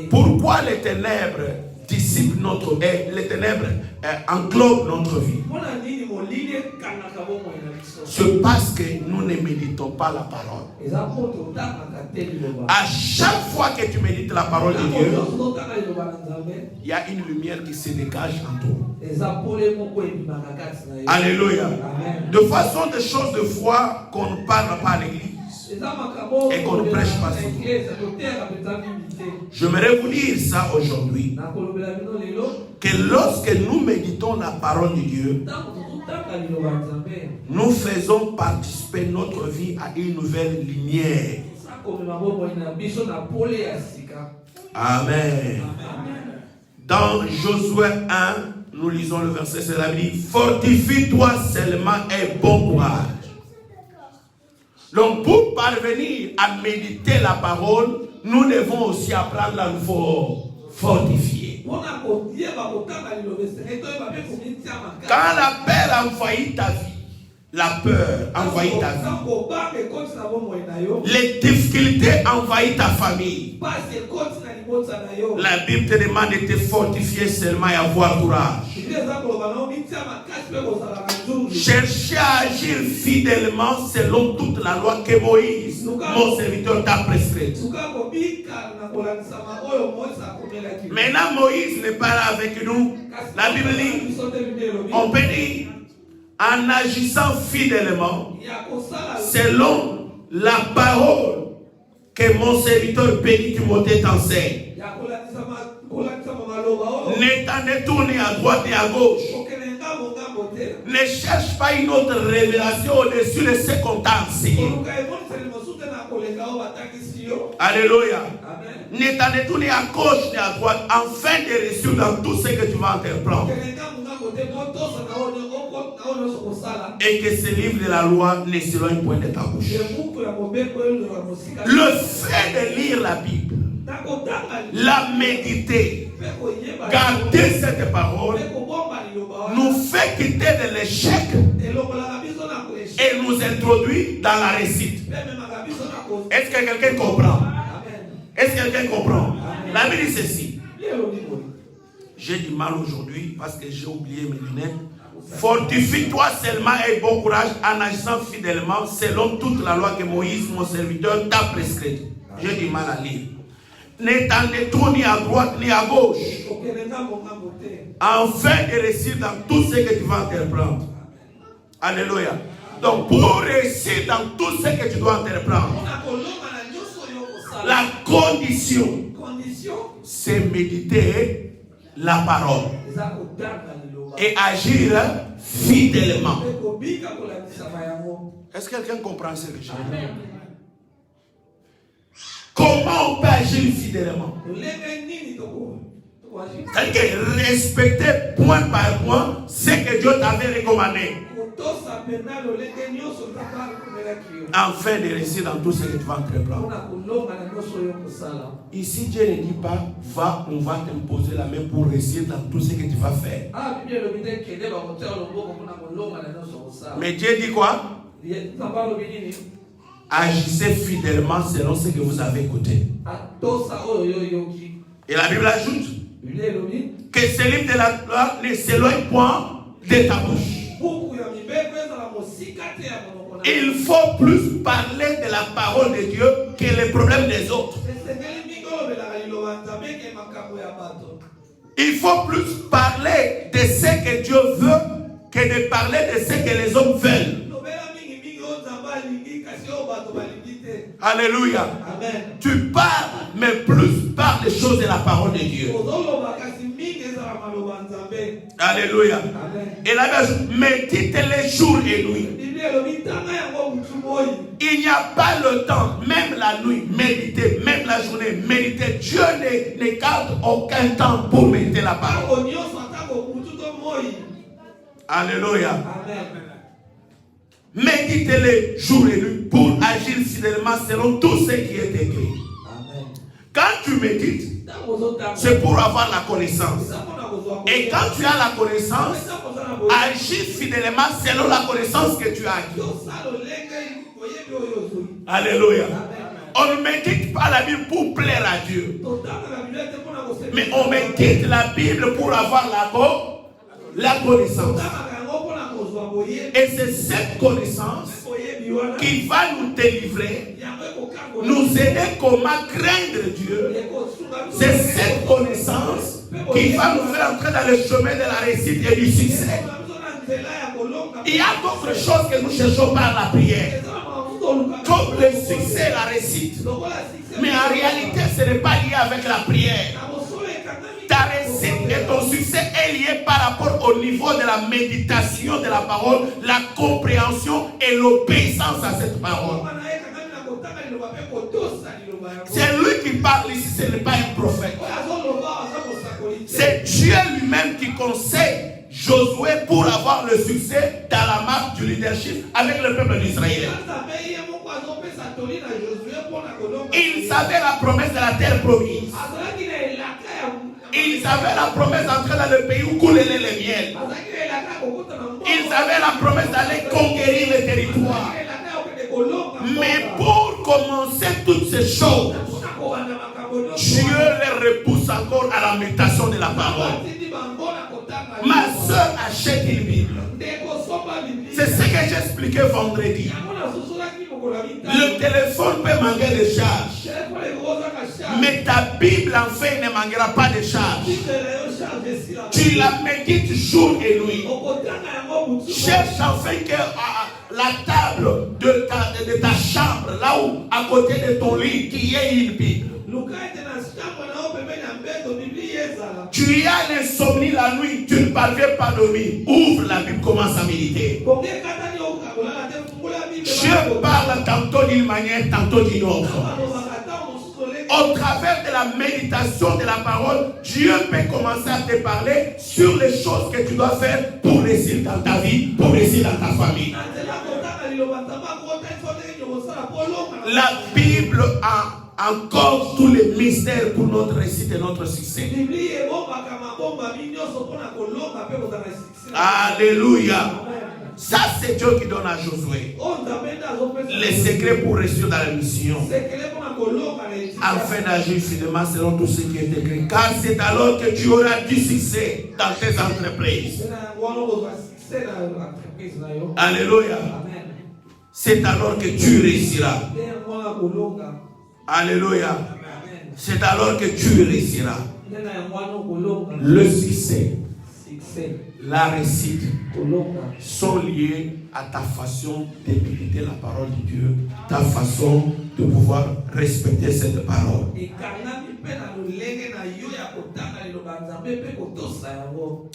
Pourquoi les ténèbres dissipent notre vie, les ténèbres englobent notre vie? C'est parce que nous ne méditons pas la parole. À chaque fois que tu médites la parole de Dieu, il y a une lumière qui se dégage en toi. Alléluia. Amen. De façon de choses de foi qu'on ne parle pas à l'église et qu'on ne prêche pas souvent. J'aimerais vous dire ça aujourd'hui, que lorsque nous méditons la parole de Dieu, nous faisons participer notre vie à une nouvelle lumière. Amen. Dans Josué 1, nous lisons le verset, c'est la Bible. Fortifie-toi seulement et bon courage. Donc pour parvenir à méditer la parole, nous devons aussi apprendre à nous fortifier. Quand la peur envahit ta vie, la peur envahit ta vie, les difficultés envahissent ta famille, la Bible te demande de te fortifier seulement et avoir courage. Cherchez à agir fidèlement selon toute la loi que Moïse, mon serviteur, t'a prescrite. Maintenant, Moïse n'est pas là avec nous. La Bible dit, on peut dire, en agissant fidèlement, selon la parole que mon serviteur béni Timothée t'enseigne. Ne t'en détourne à droite et à gauche. Ne cherche pas une autre révélation au-dessus de ce qu'on t'a enseigné. Alléluia. Ne t'en détourne à gauche et à droite afin de réussir dans tout ce que tu vas entreprendre. Et que ce livre de la loi ne s'éloigne point de ta bouche. Le fait de lire la Bible, la méditer, garder cette parole, nous fait quitter de l'échec et nous introduit dans la réussite. Est-ce que quelqu'un comprend? Est-ce que quelqu'un comprend? La Bible dit ceci. J'ai du mal aujourd'hui parce que j'ai oublié mes lunettes. Fortifie-toi seulement et bon courage en agissant fidèlement selon toute la loi que Moïse, mon serviteur, t'a prescrite. J'ai du mal à lire. Ne t'en détourne ni à droite ni à gauche, afin de réussir dans tout ce que tu vas entreprendre. Alléluia. Donc pour réussir dans tout ce que tu dois entreprendre, la condition, c'est méditer la parole et agir fidèlement. Est-ce que quelqu'un comprend ce que je dis? Comment on peut agir fidèlement? C'est-à-dire que respecter point par point ce que Dieu t'avait recommandé, afin de réussir dans tout ce que tu vas entreprendre. Ici, Dieu ne dit pas, va, on va t'imposer la main pour réussir dans tout ce que tu vas faire. Mais Dieu dit quoi? Agissez fidèlement selon ce que vous avez écouté. Et la Bible ajoute que ce livre de la loi ne s'éloigne point de ta bouche. Il faut plus parler de la parole de Dieu que les problèmes des autres. Il faut plus parler de ce que Dieu veut que de parler de ce que les hommes veulent. Alléluia. Amen. Tu parles, mais plus parle des choses de la parole de Dieu. Alléluia. Amen. Et la Bible médite les jours et nuits. Il n'y a pas le temps, même la nuit, méditer, même la journée, méditer. Dieu ne garde aucun temps pour méditer la parole. Alléluia. Amen. Méditez-les jour et nuit pour agir fidèlement selon tout ce qui est écrit. Amen. Quand tu médites, c'est pour avoir la connaissance. Et quand tu as la connaissance, Agis fidèlement selon la connaissance que tu as acquis. Alléluia. On ne médite pas la Bible pour plaire à Dieu. Mais on médite la Bible pour avoir la connaissance. Et c'est cette connaissance qui va nous délivrer, nous aider comment craindre Dieu. C'est cette connaissance qui va nous faire entrer dans le chemin de la réussite et du succès. Il y a d'autres choses que nous cherchons par la prière, comme le succès et la réussite. Mais en réalité, ce n'est pas lié avec la prière. Ta réussite et ton succès est lié par rapport au niveau de la méditation de la parole, la compréhension et l'obéissance à cette parole. C'est lui qui parle ici, ce n'est pas un prophète. C'est Dieu lui-même qui conseille Josué pour avoir le succès dans la marche du leadership avec le peuple d'Israël. Ils avaient la promesse de la terre promise. Ils avaient la promesse d'entrer dans le pays où coulait le miel. Ils avaient la promesse d'aller conquérir le territoire. Mais pour commencer toutes ces choses, Dieu les repousse encore à la méditation de la parole. Ma soeur achète une Bible. C'est ce que j'expliquais vendredi. Le téléphone peut manquer de charge, mais ta Bible en fait ne manquera pas de charge. Tu la médites jour et nuit. Cherche enfin que la table de ta chambre, là où à côté de ton lit, qu'il y ait une Bible. Tu as l'insomnie la nuit, tu ne parviens pas à dormir. Ouvre la Bible, commence à méditer. Dieu parle tantôt d'une manière, tantôt d'une autre. Au travers de la méditation de la parole, Dieu peut commencer à te parler sur les choses que tu dois faire pour réussir dans ta vie, pour réussir dans ta famille. La Bible a encore tous les mystères pour notre réussite et notre succès. Alléluia. Ça, c'est Dieu qui donne à Josué les secrets pour réussir dans la mission, afin d'agir fidèlement selon tout ce qui est écrit. Car c'est alors que tu auras du succès dans tes entreprises. Alléluia. C'est alors que tu réussiras. Alléluia. C'est alors que tu réussiras. Le succès, la réussite sont liés à ta façon d'écouter la parole de Dieu, ta façon de pouvoir respecter cette parole.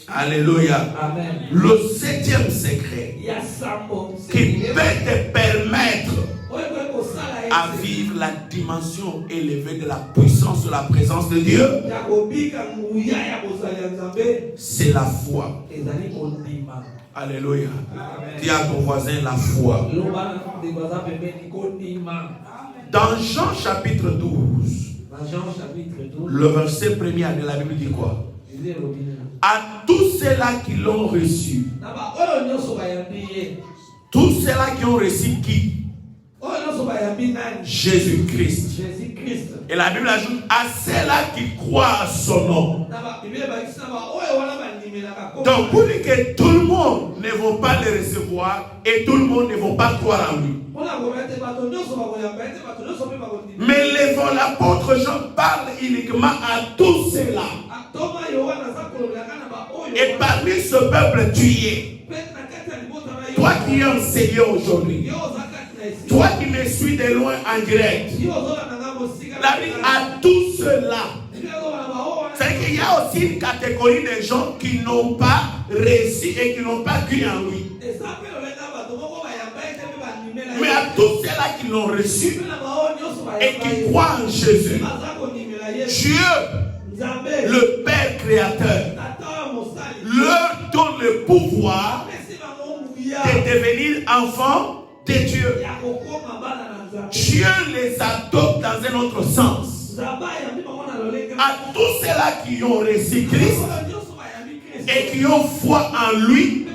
Alléluia. Amen. Le 7e secret qui peut te permettre à vivre la dimension élevée de la puissance de la présence de Dieu, c'est la foi. Alléluia. Dis à ton voisin la foi. Dans Jean chapitre 12, le verset 1er de la Bible dit quoi? À tous ceux-là qui l'ont reçu, tous ceux-là qui ont reçu qui? Jésus-Christ. Et la Bible ajoute à ceux-là qui croient à son nom. Donc pour dire que tout le monde ne va pas le recevoir et tout le monde ne va pas croire en lui. Mais l'apôtre Jean parle uniquement à tous ceux-là. Et parmi ce peuple tu y es. Toi qui es enseigné aujourd'hui, toi qui me suis de loin en direct, la vie à tous ceux-là. C'est qu'il y a aussi une catégorie de gens qui n'ont pas réussi et qui n'ont pas cru en lui. Mais à tous ceux-là qui l'ont reçu et qui croient en Jésus, Dieu, le Père créateur, leur donne le pouvoir de devenir enfants de Dieu. Dieu les adopte dans un autre sens. À tous ceux-là qui ont reçu Christ, et qui ont foi en lui,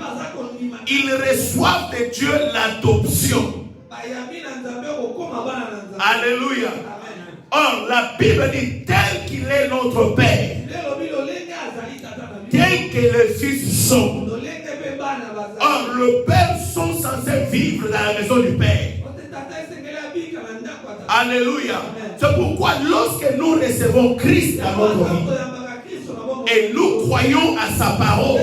ils reçoivent de Dieu l'adoption. Alléluia. Or, la Bible dit tel qu'il est notre Père, tel que les fils sont. Or, le Père sont censés vivre dans la maison du Père. Alléluia. C'est pourquoi lorsque nous recevons Christ dans notre vie et nous croyons à sa parole,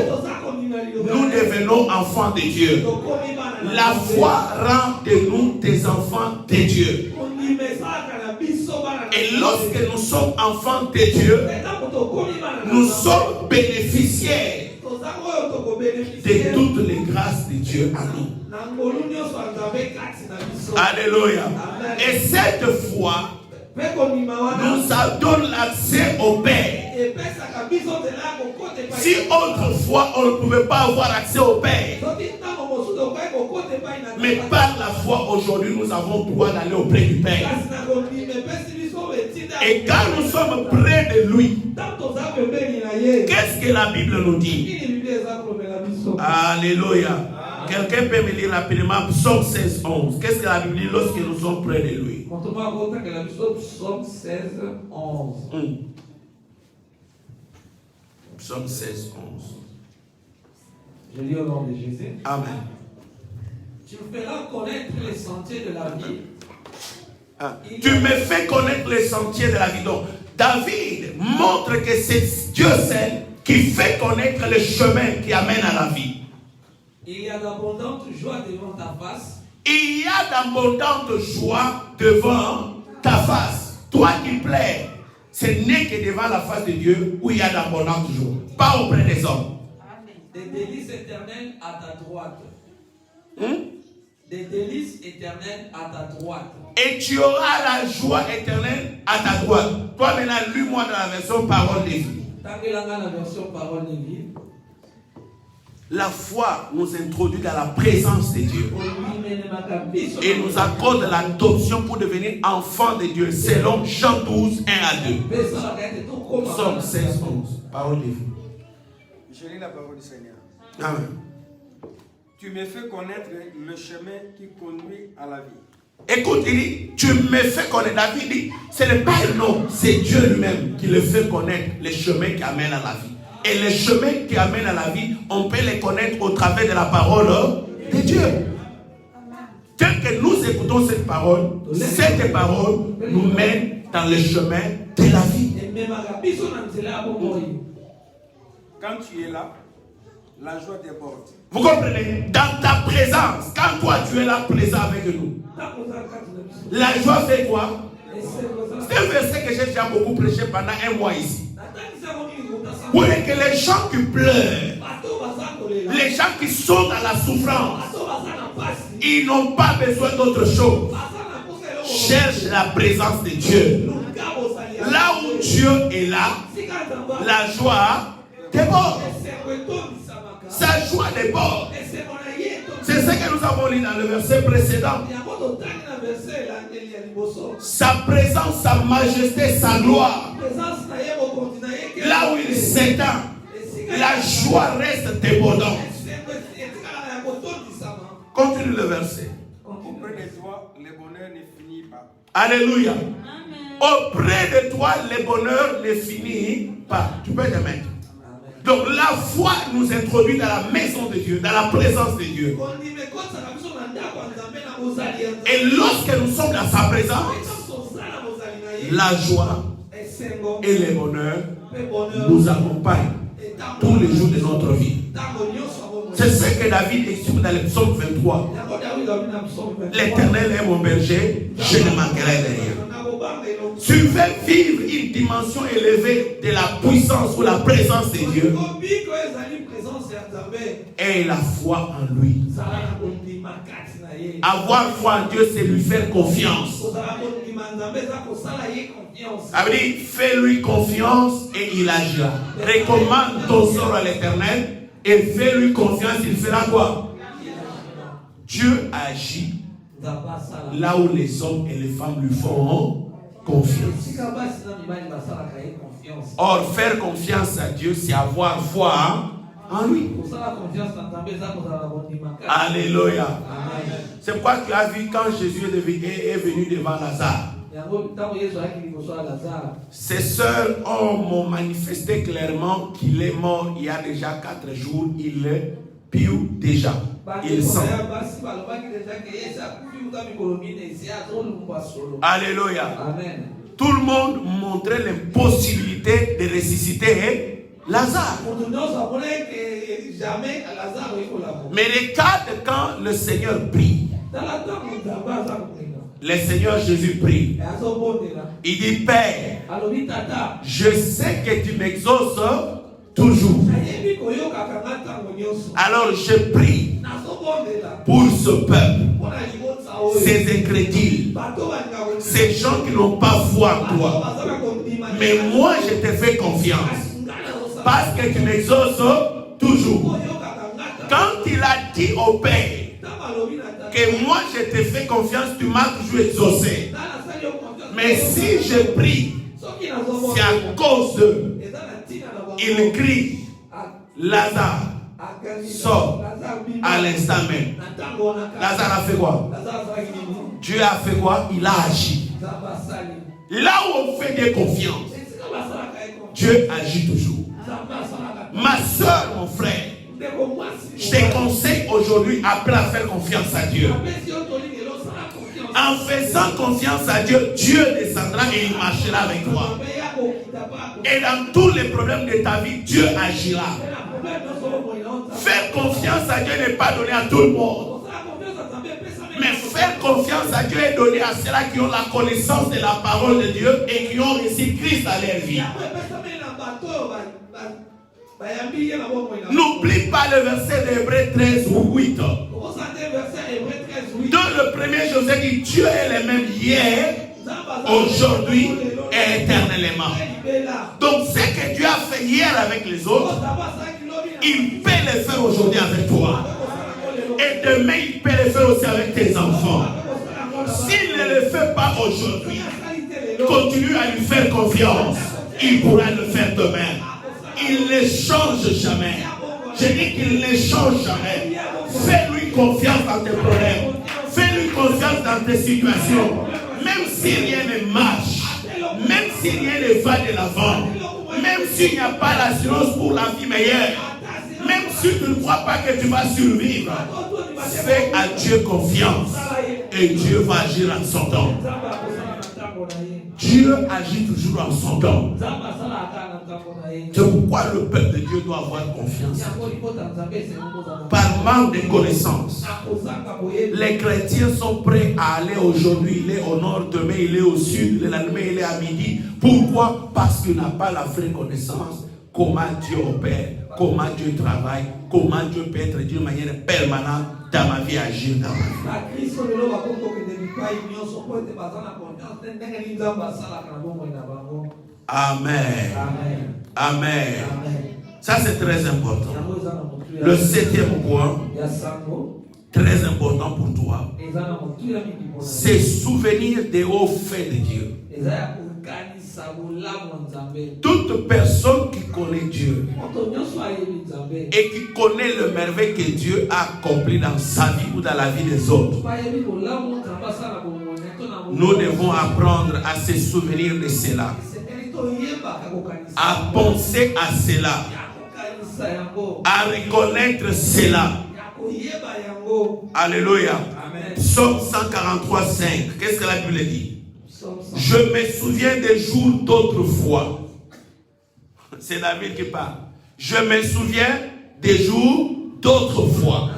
nous devenons enfants de Dieu. La foi rend de nous des enfants de Dieu. Et lorsque nous sommes enfants de Dieu, nous sommes bénéficiaires de toutes les grâces de Dieu à nous. Alléluia. Et cette foi nous donne l'accès au Père. Si autrefois on ne pouvait pas avoir accès au Père, mais par la foi aujourd'hui nous avons droit d'aller auprès du Père. Et quand nous sommes près de lui, qu'est-ce que la Bible nous dit? Alléluia. Quelqu'un peut me lire rapidement Psaume 16, 11. Qu'est-ce que la Bible dit lorsque nous sommes près de lui? Psaume 16, 11. Psaume 16, 11. Je lis au nom de Jésus. Amen. Tu me feras connaître les sentiers de la vie. Tu me fais connaître les sentiers de la vie. Donc, David montre que c'est Dieu seul qui fait connaître le chemin qui amène à la vie. Il y a d'abondantes joies devant ta face. Il y a d'abondantes joies devant ta face. Toi qui plais, ce n'est que devant la face de Dieu où il y a d'abondantes joies, pas auprès des hommes. Des délices éternelles à ta droite. Des délices éternelles à ta droite. Et tu auras la joie éternelle à ta droite. Toi maintenant, lis-moi dans la version parole de vie. La version parole de vie. La foi nous introduit dans la présence de Dieu et nous accorde l'adoption pour devenir enfants de Dieu selon Jean 12, 1 à 2. Psaume 16, 11. Parole de vie. Je lis la parole du Seigneur. Amen. Tu me fais connaître le chemin qui conduit à la vie. Écoute, il dit, tu me fais connaître. David dit, ce n'est pas un homme, c'est Dieu lui-même qui le fait connaître les chemins qui amènent à la vie. Et les chemins qui amènent à la vie, on peut les connaître au travers de la parole de Dieu. Tel que nous écoutons cette parole nous mène dans le chemin de la vie. Quand tu es là, la joie déborde. Vous comprenez? Dans ta présence, quand toi tu es là présent avec nous, la joie fait quoi? C'est un verset que j'ai déjà beaucoup prêché pendant un mois ici. Vous voyez que les gens qui pleurent, les gens qui sont dans la souffrance, ils n'ont pas besoin d'autre chose. Cherche la présence de Dieu. Là où Dieu est là, la joie déborde. Sa joie déborde. C'est ce que nous avons lu dans le verset précédent. Sa présence, sa majesté, sa gloire. Là où il s'étend, la joie reste débordante. Continue le verset. Auprès de toi, le bonheur ne finit pas. Alléluia. Auprès de toi, le bonheur ne finit pas. Tu peux te mettre. Donc la foi nous introduit dans la maison de Dieu, dans la présence de Dieu. Et lorsque nous sommes dans sa présence, la joie et le bonheur nous accompagnent tous les jours de notre vie. C'est ce que David exprime dans le psaume 23. L'Éternel est mon berger, je ne manquerai de rien. Tu veux vivre une dimension élevée de la puissance ou la présence de Dieu et la foi en lui. Avoir foi en Dieu, c'est lui faire confiance. Fais-lui confiance et il agira. Recommande ton sort à l'Éternel et fais-lui confiance, il fera quoi? Dieu agit là où les hommes et les femmes lui font confiance. Or, faire confiance à Dieu, c'est avoir foi en lui. Alléluia. C'est pourquoi tu as vu quand Jésus est venu devant Lazare. Ses sœurs m'ont manifesté clairement qu'il est mort il y a déjà 4 jours. Il est pire déjà. Il sent. Alléluia. Amen. Tout le monde montrait l'impossibilité de ressusciter Lazare. Mais les cas de quand le Seigneur prie, le Seigneur Jésus prie. Il dit, Père, je sais que tu m'exauces toujours. Alors je prie pour ce peuple, ces incrédules, ces gens qui n'ont pas foi en toi. Mais moi je te fais confiance parce que tu m'exauces toujours. Quand il a dit au Père que moi je te fais confiance, tu m'as toujours exaucé. Mais si je prie, c'est à cause d'eux. Il crie, Lazare, sort à l'instant même. Lazare a fait quoi? Dieu a fait quoi? Il a agi. Là où on fait des confiances, Dieu agit toujours. Ma soeur, mon frère, je te conseille aujourd'hui, après à faire confiance à Dieu. En faisant confiance à Dieu, Dieu descendra et il marchera avec toi. Et dans tous les problèmes de ta vie, Dieu agira. Faire confiance à Dieu n'est pas donné à tout le monde. Mais faire confiance à Dieu est donné à ceux-là qui ont la connaissance de la parole de Dieu et qui ont reçu Christ dans leur vie. N'oublie pas le verset d'Hébreux 13 ou 8. Dans le premier Joseph dit, Dieu est le même hier, aujourd'hui et éternellement. Donc ce que Dieu a fait hier avec les autres, il peut le faire aujourd'hui avec toi. Et demain il peut le faire aussi avec tes enfants. S'il ne le fait pas aujourd'hui, continue à lui faire confiance. Il pourra le faire demain. Il ne change jamais. Je dis qu'il ne change jamais. Fais-lui confiance dans tes problèmes. Fais-lui confiance dans tes situations. Même si rien ne marche, même si rien ne va de l'avant, même s'il n'y a pas l'assurance pour la vie meilleure, même si tu ne crois pas que tu vas survivre, fais à Dieu confiance et Dieu va agir en son temps. Dieu agit toujours en son temps. C'est pourquoi le peuple de Dieu doit avoir confiance. Par manque de connaissances, les chrétiens sont prêts à aller aujourd'hui. Il est au nord, demain il est au sud, le lendemain il est à midi. Pourquoi? Parce qu'il n'a pas la vraie connaissance. Comment Dieu opère, comment Dieu travaille, comment Dieu peut être d'une manière permanente dans ma vie, agir dans ma vie. Amen. Amen. Amen. Ça c'est très important. Le 7e point, très important pour toi, c'est souvenir des hauts faits de Dieu. Toute personne qui connaît Dieu et qui connaît le merveille que Dieu a accompli dans sa vie ou dans la vie des autres, nous devons apprendre à se souvenir de cela, à penser à cela, à reconnaître cela. Alléluia. Psaume 143, 5. Qu'est-ce que la Bible dit? Je me souviens des jours d'autrefois. C'est David qui parle. Je me souviens des jours d'autrefois.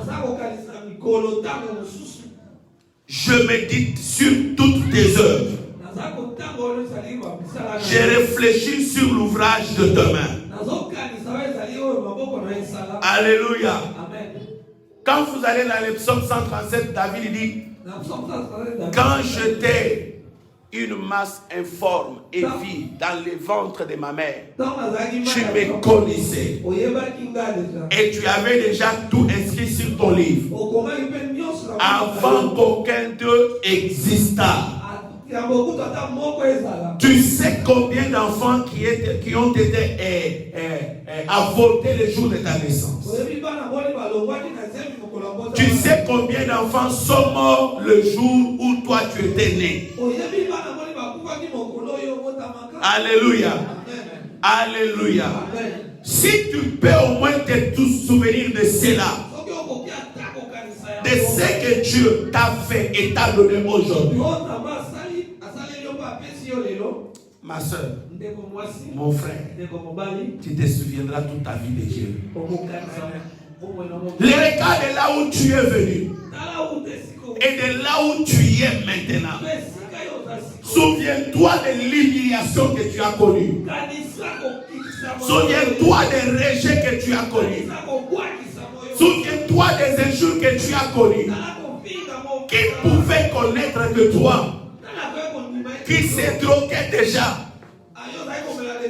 Je médite sur toutes tes œuvres. J'ai réfléchi sur l'ouvrage de demain. Alléluia. Quand vous allez dans le psaume 137, David dit, quand j'étais une masse informe et vive dans le ventre de ma mère, tu me connaissais et tu avais déjà tout inscrit sur ton livre avant qu'aucun d'eux existât. Tu sais combien d'enfants qui ont été avortés le jour de ta naissance. Tu sais combien d'enfants sont morts le jour où toi tu étais né. Alléluia. Alléluia. Si tu peux au moins te souvenir de cela, de ce que Dieu t'a fait et t'a donné aujourd'hui. Ma soeur, mon frère, tu te souviendras toute ta vie de Dieu. Le regard de là où tu es venu et de là où tu es maintenant. Souviens-toi de l'humiliation que tu as connue. Souviens-toi des rejets que tu as connus. Souviens-toi des injures que tu as connues. Qui pouvait connaître de toi? Qui s'est drogué déjà?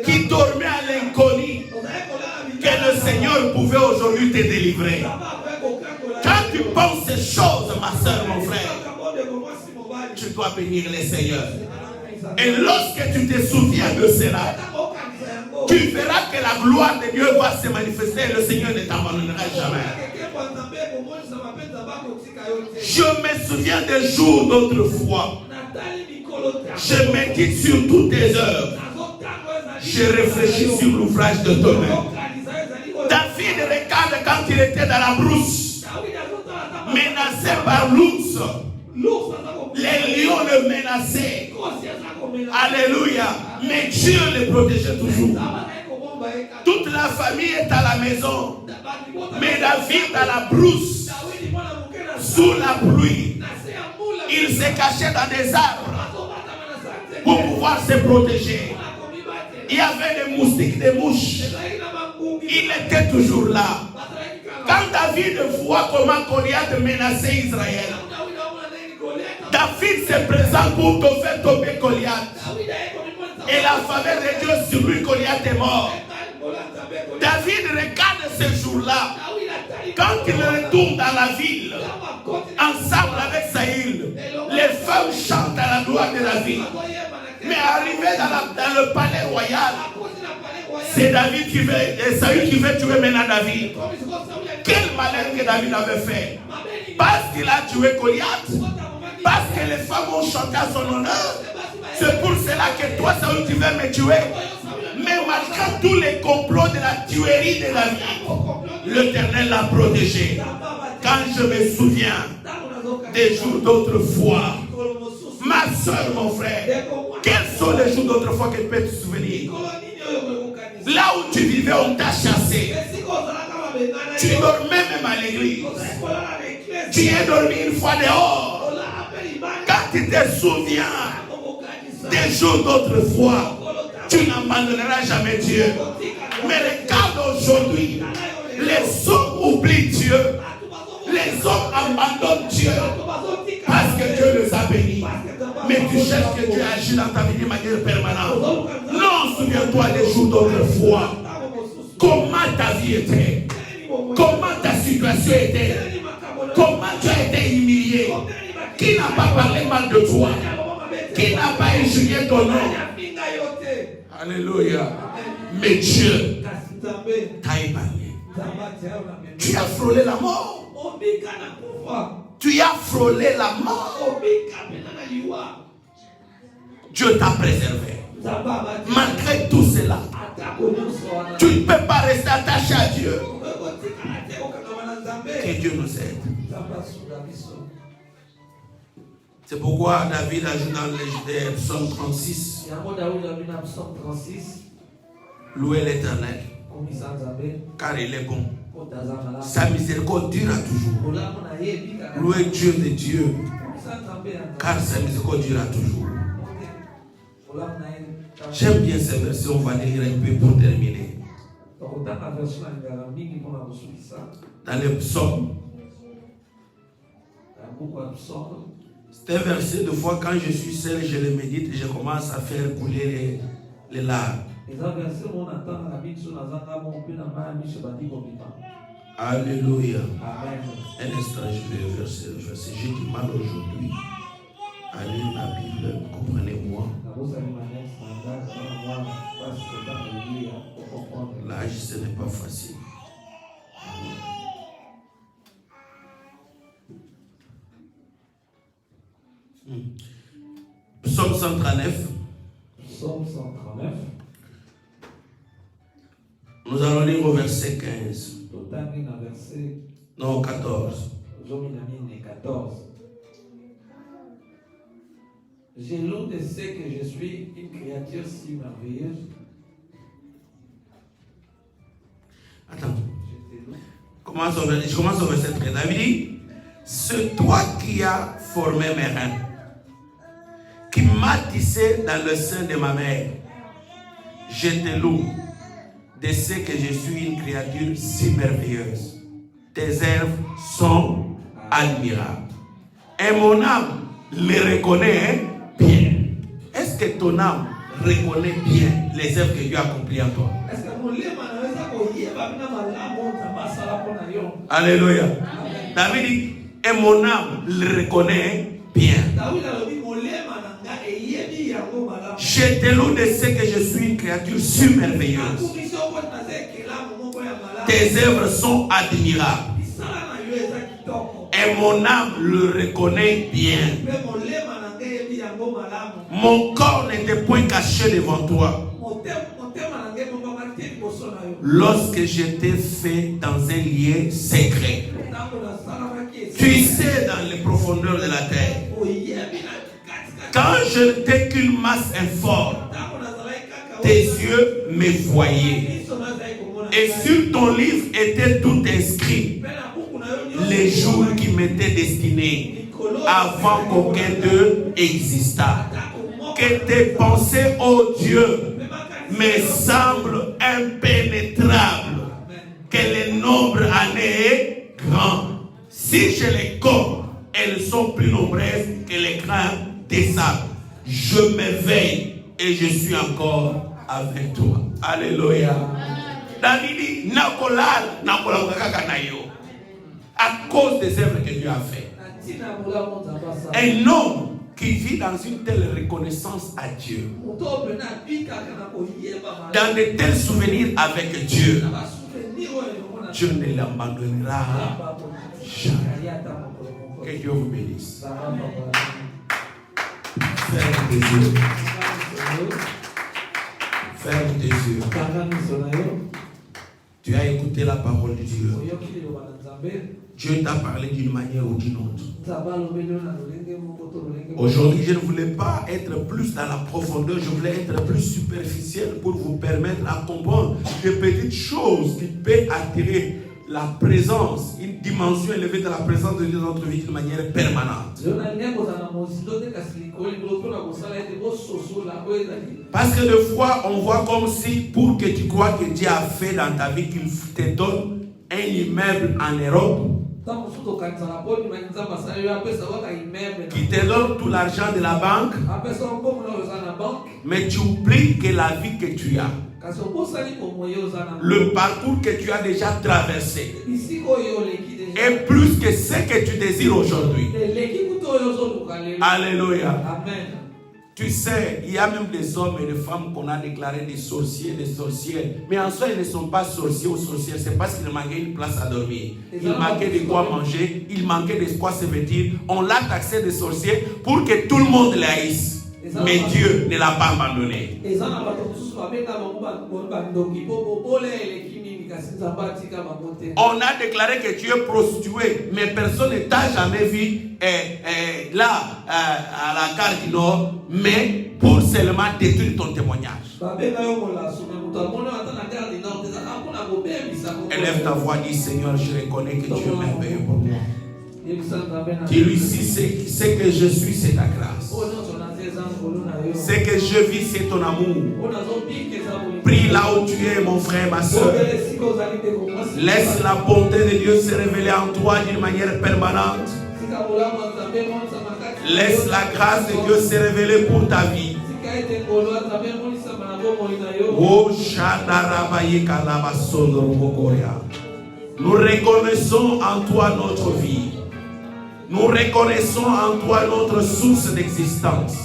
Qui dormait à l'inconnu? Que le Seigneur pouvait aujourd'hui te délivrer. Quand tu penses ces choses, ma soeur, mon frère, tu dois bénir le Seigneur. Et lorsque tu te souviens de cela, tu verras que la gloire de Dieu va se manifester et le Seigneur ne t'abandonnera jamais. Je me souviens des jours d'autrefois. Je médite sur toutes tes œuvres. Je réfléchis sur l'ouvrage de ton œuvre. David regarde quand il était dans la brousse, menacé par l'ours. Les lions le menaçaient. Alléluia. Mais Dieu le protégeait toujours. Toute la famille est à la maison. Mais David à la brousse, sous la pluie, il se cachait dans des arbres pour pouvoir se protéger. Il y avait des moustiques, des mouches. Il était toujours là. Quand David voit comment Goliath menaçait Israël, David se présente pour te faire tomber Goliath. Et la faveur de Dieu sur lui, Goliath est mort. David regarde ce jour-là. Quand il retourne dans la ville, ensemble avec Saïl, les femmes chantent à la gloire de la ville. Mais arrivé dans le palais royal, c'est David qui veut, Saül qui veut tuer maintenant David. Quel malheur que David avait fait. Parce qu'il a tué Goliath. Parce que les femmes ont chanté à son honneur. C'est pour cela que toi, Saül, tu veux me tuer. Mais malgré tous les complots de la tuerie de David, l'Éternel l'a protégé. Quand je me souviens des jours d'autrefois, ma soeur, mon frère, quels sont les jours d'autrefois que tu peux te souvenir? Là où tu vivais, on t'a chassé. Tu dormais même à l'église. Tu es dormi une fois dehors. Quand tu te souviens des jours d'autrefois, tu n'abandonneras jamais Dieu. Mais regarde aujourd'hui, les hommes oublient Dieu. Les hommes abandonnent Dieu parce que Dieu les a bénis. Mais tu cherches que Dieu agisse dans ta vie de manière permanente. Non, souviens-toi des jours d'autrefois. Comment ta vie était? Comment ta situation était? Comment tu as été humilié? Qui n'a pas parlé mal de toi? Qui n'a pas injurié ton nom? Alléluia. Mais Dieu t'a épargné. Tu as frôlé la mort. Tu as frôlé la mort. Dieu t'a préservé. Malgré tout cela, tu ne peux pas rester attaché à Dieu. Que Dieu nous aide. C'est pourquoi David ajoute dans le psaume 36, louez l'Éternel, car il est bon. Sa miséricorde durera toujours. Louez Dieu de Dieu, car sa miséricorde durera toujours. J'aime bien ces versets, on va lire un peu pour terminer. Dans les psaumes, c'est un verset de fois quand je suis seul, je le médite et je commence à faire couler les larmes. Alléluia. Un instant, je vais verser le verset. J'ai du mal aujourd'hui. à lire la Bible, comprenez-moi. L'âge, ce n'est pas facile. Psaume 139. Psaume 139. Nous allons lire au verset 15. Non, 14. 14. J'ai l'eau de ce que je suis une créature si merveilleuse. Attends. Je commence au verset 13. David dit, c'est toi qui as formé mes reins, qui m'as tissé dans le sein de ma mère. Je te loue de ce que je suis une créature si merveilleuse. Tes œuvres sont admirables. Et mon âme les reconnaît bien. Est-ce que ton âme reconnaît bien les œuvres que Dieu a accomplies en toi? Alléluia. David dit, et mon âme le reconnaît bien. Je te loue de ce que je suis une créature si merveilleuse. Tes œuvres sont admirables. Et mon âme le reconnaît bien. Mon corps n'était point caché devant toi. Lorsque j'étais fait dans un lieu secret, tu sais dans les profondeurs de la terre. Quand je n'étais qu'une masse informe, tes yeux me voyaient. Et sur ton livre était tout inscrit, les jours qui m'étaient destinés avant qu'aucun d'eux existât. Que tes pensées, ô Dieu, me semblent impénétrables, que le nombre en est grand. Si je les compte, elles sont plus nombreuses que les grains des sables. Je m'éveille et je suis encore avec toi. Alléluia. David dit, à cause des œuvres que Dieu a fait. Un homme qui vit dans une telle reconnaissance à Dieu, dans de tels souvenirs avec Dieu, Dieu ne l'abandonnera jamais. Que Dieu vous bénisse. Ferme tes yeux. Ferme tes yeux. Tu as écouté la parole de Dieu. Dieu t'a parlé d'une manière ou d'une autre. Aujourd'hui, je ne voulais pas être plus dans la profondeur, je voulais être plus superficiel pour vous permettre à comprendre des petites choses qui peuvent attirer la présence, une dimension élevée de la présence de Dieu dans notre vie d'une manière permanente. Parce que des fois, on voit comme si pour que tu crois que Dieu a fait dans ta vie, qu'il te donne un immeuble en Europe, qui te donne tout l'argent de la banque, mais tu oublies que la vie que tu as, le parcours que tu as déjà traversé, est plus que ce que tu désires aujourd'hui. Alléluia. Amen. Tu sais, il y a même des hommes et des femmes qu'on a déclarés des sorciers, des sorcières. Mais en soi, ils ne sont pas sorciers ou sorcières. C'est parce qu'il manquait une place à dormir. Il manquait de quoi manger. Il manquait de quoi se vêtir. On l'a taxé de sorcier pour que tout le monde les haïsse. Mais Dieu ne l'a pas abandonné. On a déclaré que tu es prostitué, mais personne ne t'a jamais vu là à la gare du Nord, mais pour seulement détruire ton témoignage. Élève ta voix, dis Seigneur, je reconnais que tu es merveilleux pour moi. Dis-lui, si ce que je suis, c'est ta grâce. Ce que je vis, c'est ton amour. Prie là où tu es, mon frère, ma soeur. Laisse la bonté de Dieu se révéler en toi d'une manière permanente. Laisse la grâce de Dieu se révéler pour ta vie. Oh, nous reconnaissons en toi notre vie. Nous reconnaissons en toi notre source d'existence.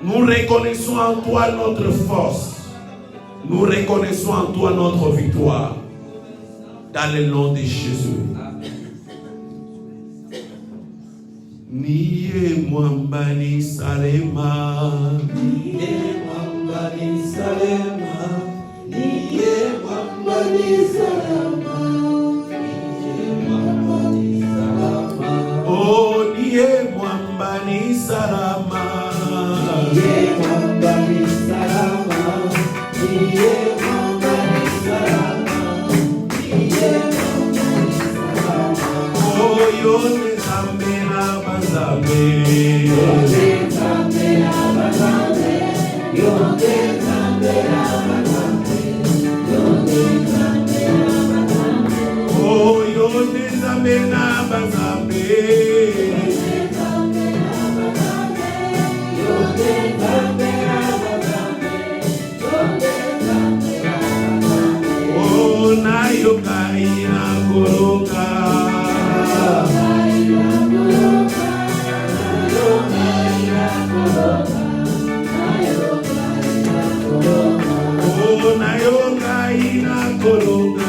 Nous reconnaissons en toi notre force. Nous reconnaissons en toi notre victoire. Dans le nom de Jésus. Niye mwamba ni salema. Niye mwamba ni salema. Niye mwamba ni salama. Niye mwamba ni salama. Oh, niye mwamba ni salama. Niye mwamba ni salama. Niye mwamba ni salama. Niye mwamba ni salama. Oh, yone zambe na bazambe. Yone zambe na bazambe. Yone zambe na bazambe. Yone zambe na bazambe. Oh, yone zambe na bazambe. Yone zambe na bazambe. Yone zambe na bazambe. Yone zambe na bazambe. Oh, na yokai na koroka. Oh, na yokai na koroka.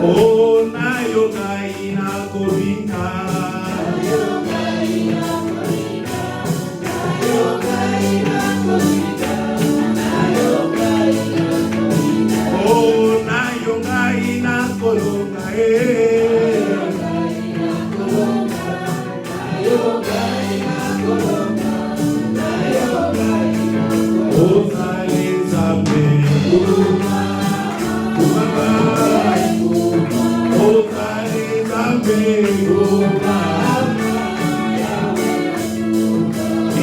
Oh, na yokai na korika. Oh, na yokai na koroka. Oh, zale zambe. Oh, zale zambe.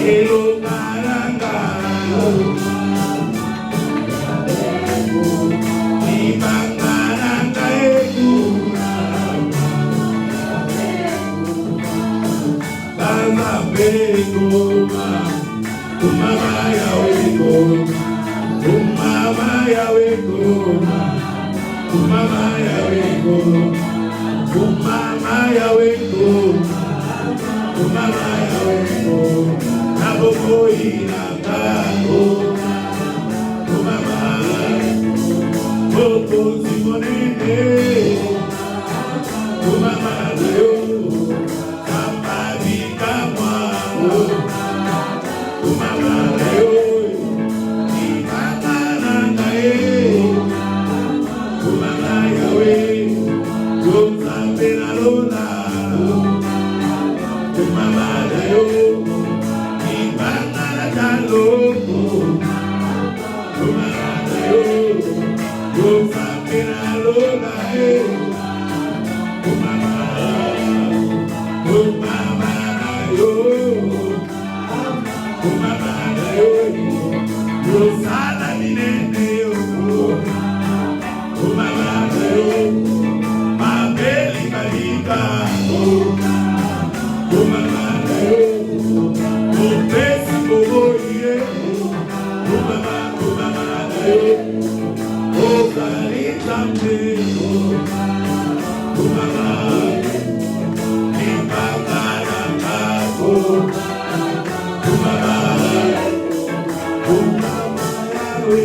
Elo karanga. Ibangaranga egu. Bazambe goma. Umama yawe goma. Umama yawe goma. Umama yawe goma. Umama yawe goma. Umama yawe goma. Naboko iranga goma. Umama Boko simonene. Umama nayo. Kambabi kamwa. Umama nayo. Ibangana nae. Umama yawe. Gomzambe na lola. Umama nayo. Ibangana taloko. Umama nayo. Gomzambe na lola. Umama nayo. Umama nayo. Rosana minene. Umama nayo. Mabeli malika. Umama nayo. Mopesi boboye. Umama nayo. Ozali zambe. Umama. Ibakara kako. Umama. Umama yawe.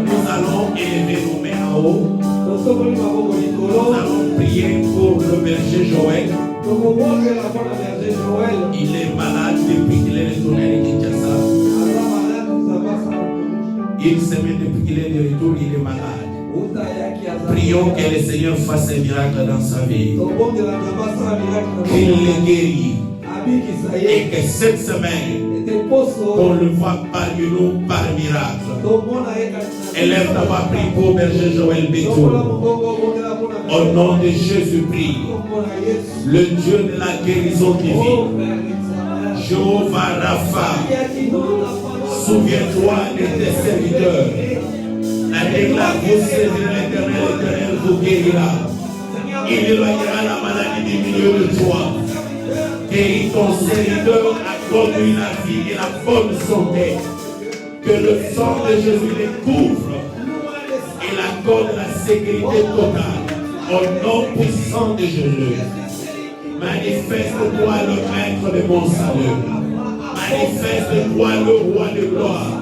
Nous allons élever nos mains en haut. Nous allons prier pour le berger Joël. Il est malade depuis qu'il est retourné à Kinshasa. Une semaine depuis qu'il est de retour, il est malade. Prions que le Seigneur fasse un miracle dans sa vie. Qu'il le guérit. Et que cette semaine, qu'on le voit parmi nous par miracle. Élève ta voix, prie pour berger Joël Bétou. Au nom de Jésus-Christ, le Dieu de la guérison divine, Jéhovah Rapha, souviens-toi de tes serviteurs. La déclare, vous servirez l'Éternel, l'Éternel vous guérira. Il éloignera la maladie du milieu de toi. Guéris ton serviteur à accorde-lui la vie et la bonne santé. Que le sang de Jésus les couvre et accorde la sécurité totale. Au nom puissant de Jésus. Manifeste-toi le maître de mon salut. Manifeste-toi le roi de gloire.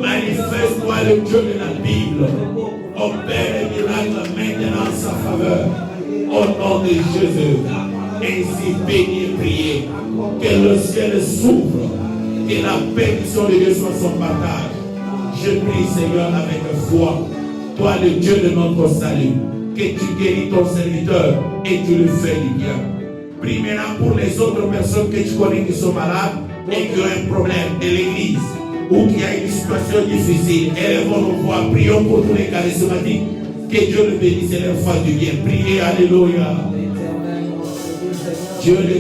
Manifeste-toi le Dieu de la Bible. Opère les miracles maintenant en sa faveur. Au nom de Jésus. Ainsi béni et prié. Que le ciel s'ouvre. Que la bénédiction de Dieu soit son partage. Je prie, Seigneur, avec foi. Toi, le Dieu de notre salut. Que tu guéris ton serviteur et tu le fais du bien. Prie maintenant pour les autres personnes que tu connais qui sont malades et qui ont un problème de l'église ou qui a une situation difficile. Élevons nos voix, prions pour tous les charismatiques. Que Dieu le bénisse et leur fasse du bien. Priez, alléluia. Dieu le